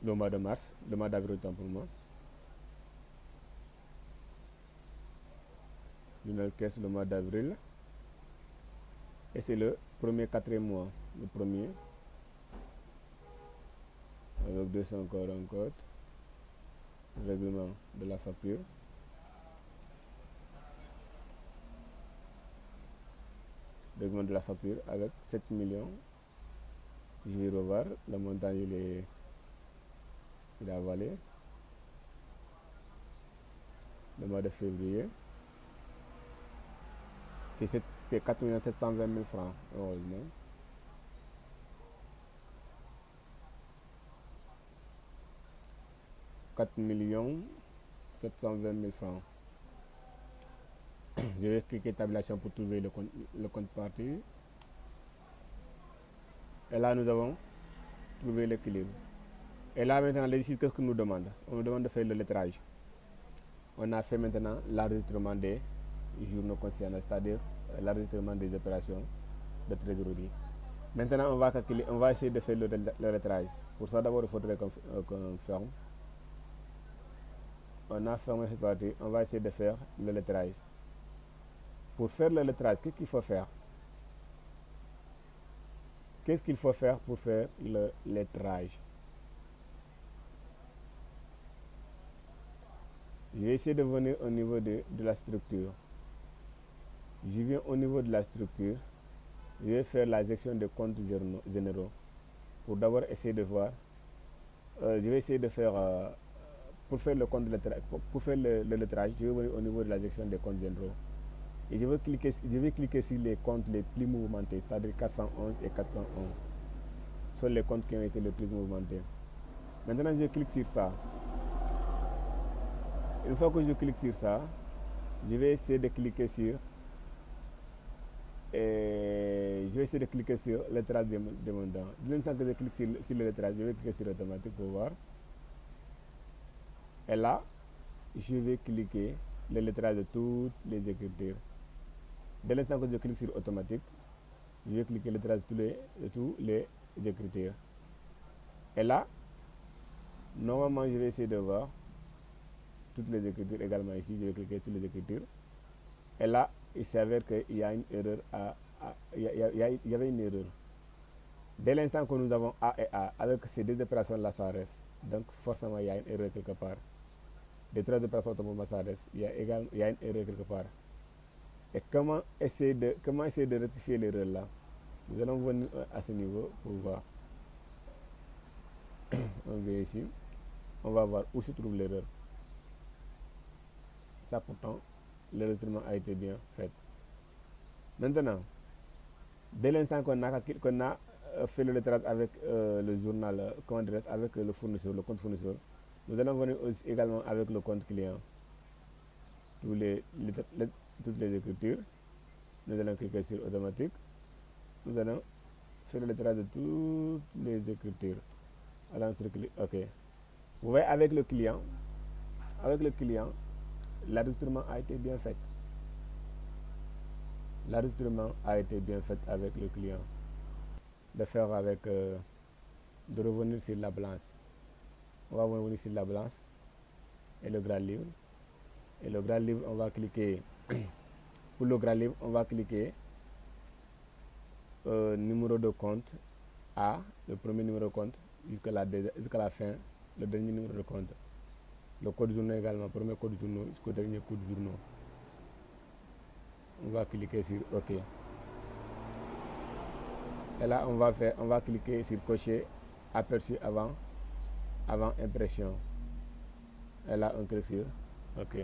Le mois de mars, le mois d'avril autant pour moi. Journal caisse le mois d'avril. Et c'est le premier quatrième mois. Le premier. Avec 200 encore en code. Règlement de la facture. Règlement de la facture avec 7 millions. Je vais revoir. Le montant, il a avalé. Le mois de février. C'est 4 720 000 francs, heureusement. « 4 720 000 francs. Je vais cliquer tabulation pour trouver le compte parti. Et là, nous avons trouvé l'équilibre. Et là, maintenant, ici, qu'est-ce qu'on nous demande? On nous demande de faire le lettrage. On a fait maintenant l'enregistrement des journaux concernés, c'est-à-dire l'enregistrement des opérations de trésorerie. Maintenant, on va essayer de faire le lettrage. Pour ça, d'abord, il faudrait qu'on ferme. On a fermé cette partie, on va essayer de faire le lettrage. Pour faire le lettrage, qu'est-ce qu'il faut faire? Qu'est-ce qu'il faut faire pour faire le lettrage? Je vais essayer de venir au niveau de la structure. Je viens au niveau de la structure. Je vais faire la gestion des comptes généraux. Pour d'abord essayer de voir. Je vais essayer de faire... pour faire le compte de lettrage, pour faire le lettrage, je vais venir au niveau de la gestion des comptes généraux. Et je vais cliquer sur les comptes les plus mouvementés, c'est-à-dire 411 et 411. Ce sont les comptes qui ont été les plus mouvementés. Maintenant, je clique sur ça. Une fois que je clique sur ça, je vais essayer de cliquer sur le lettrage des montants. Dès l'instant que je clique sur le lettrage, je vais cliquer sur automatique pour voir. Et là, je vais cliquer le lettrage de toutes les écritures. Dès l'instant que je clique sur automatique, je vais cliquer le lettrage de tous les écritures. Et là, normalement, je vais essayer de voir toutes les écritures également ici. Je vais cliquer sur les écritures. Et là, il s'avère qu'il y a une erreur. Il y avait une erreur. Dès l'instant que nous avons A et A, avec ces deux opérations-là, ça reste. Donc, forcément, il y a une erreur quelque part. Des trois opérations automatiquement, ça reste. Il y a une erreur quelque part. Et comment essayer de rectifier l'erreur là? Nous allons venir à ce niveau pour voir. On vient ici. On va voir où se trouve l'erreur. Ça, pourtant, l'enregistrement a été bien fait. Maintenant, dès l'instant qu'on a fait le lettrage avec le journal, avec le fournisseur, le compte fournisseur, nous allons venir également avec le compte client. Toutes les écritures. Nous allons cliquer sur automatique. Nous allons faire le lettrage de toutes les écritures. Alors, OK. Vous voyez, avec le client, l'enregistrement a été bien fait. L'enregistrement a été bien fait avec le client. De revenir sur la balance. On va revenir sur la balance et le grand livre. Et le grand livre, on va cliquer. Pour le grand livre, on va cliquer numéro de compte A, le premier numéro de compte, jusqu'à la fin, le dernier numéro de compte. Le code journaux également, premier code journaux jusqu'au dernier code journaux. On va cliquer sur OK. Et là, on va cliquer sur cocher aperçu avant impression. Et là, on clique sur OK.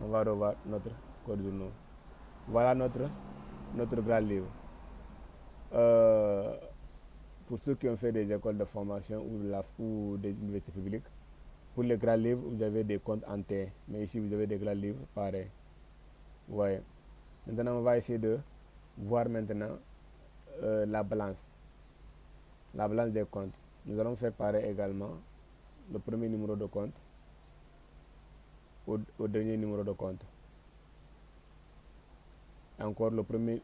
On va revoir notre code journaux. Voilà notre grand livre. Pour ceux qui ont fait des écoles de formation ou des universités publiques, pour les grands livres, vous avez des comptes en T. Mais ici, vous avez des grands livres pareils. Vous voyez. Maintenant, on va essayer de voir maintenant la balance des comptes. nous allons faire pareil également le premier numéro de compte au dernier numéro de compte. Encore le premier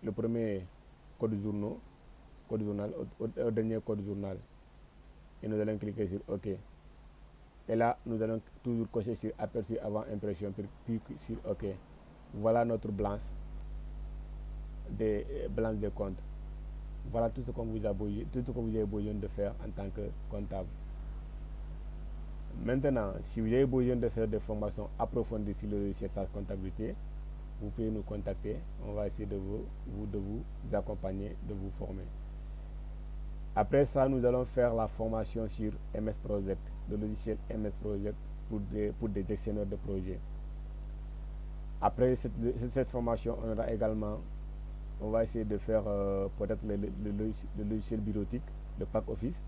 code journal au dernier code journal. Et nous allons cliquer sur OK. Et là, nous allons toujours cocher sur aperçu avant impression, puis sur OK. Voilà notre balance des comptes. Voilà tout ce que vous avez besoin de faire en tant que comptable. Maintenant, si vous avez besoin de faire des formations approfondies sur le logiciel SaaS comptabilité, vous pouvez nous contacter. On va essayer de vous accompagner, de vous former. Après ça, nous allons faire la formation sur MS Project, le logiciel MS Project pour des gestionnaires de projets. Après cette formation, on va essayer de faire peut-être le logiciel bureautique, le pack office,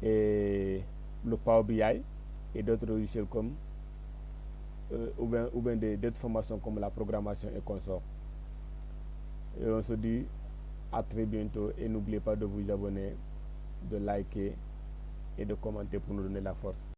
et le Power BI et d'autres logiciels comme ou bien d'autres formations comme la programmation et consorts. Et on se dit à très bientôt et n'oubliez pas de vous abonner, de liker et de commenter pour nous donner la force.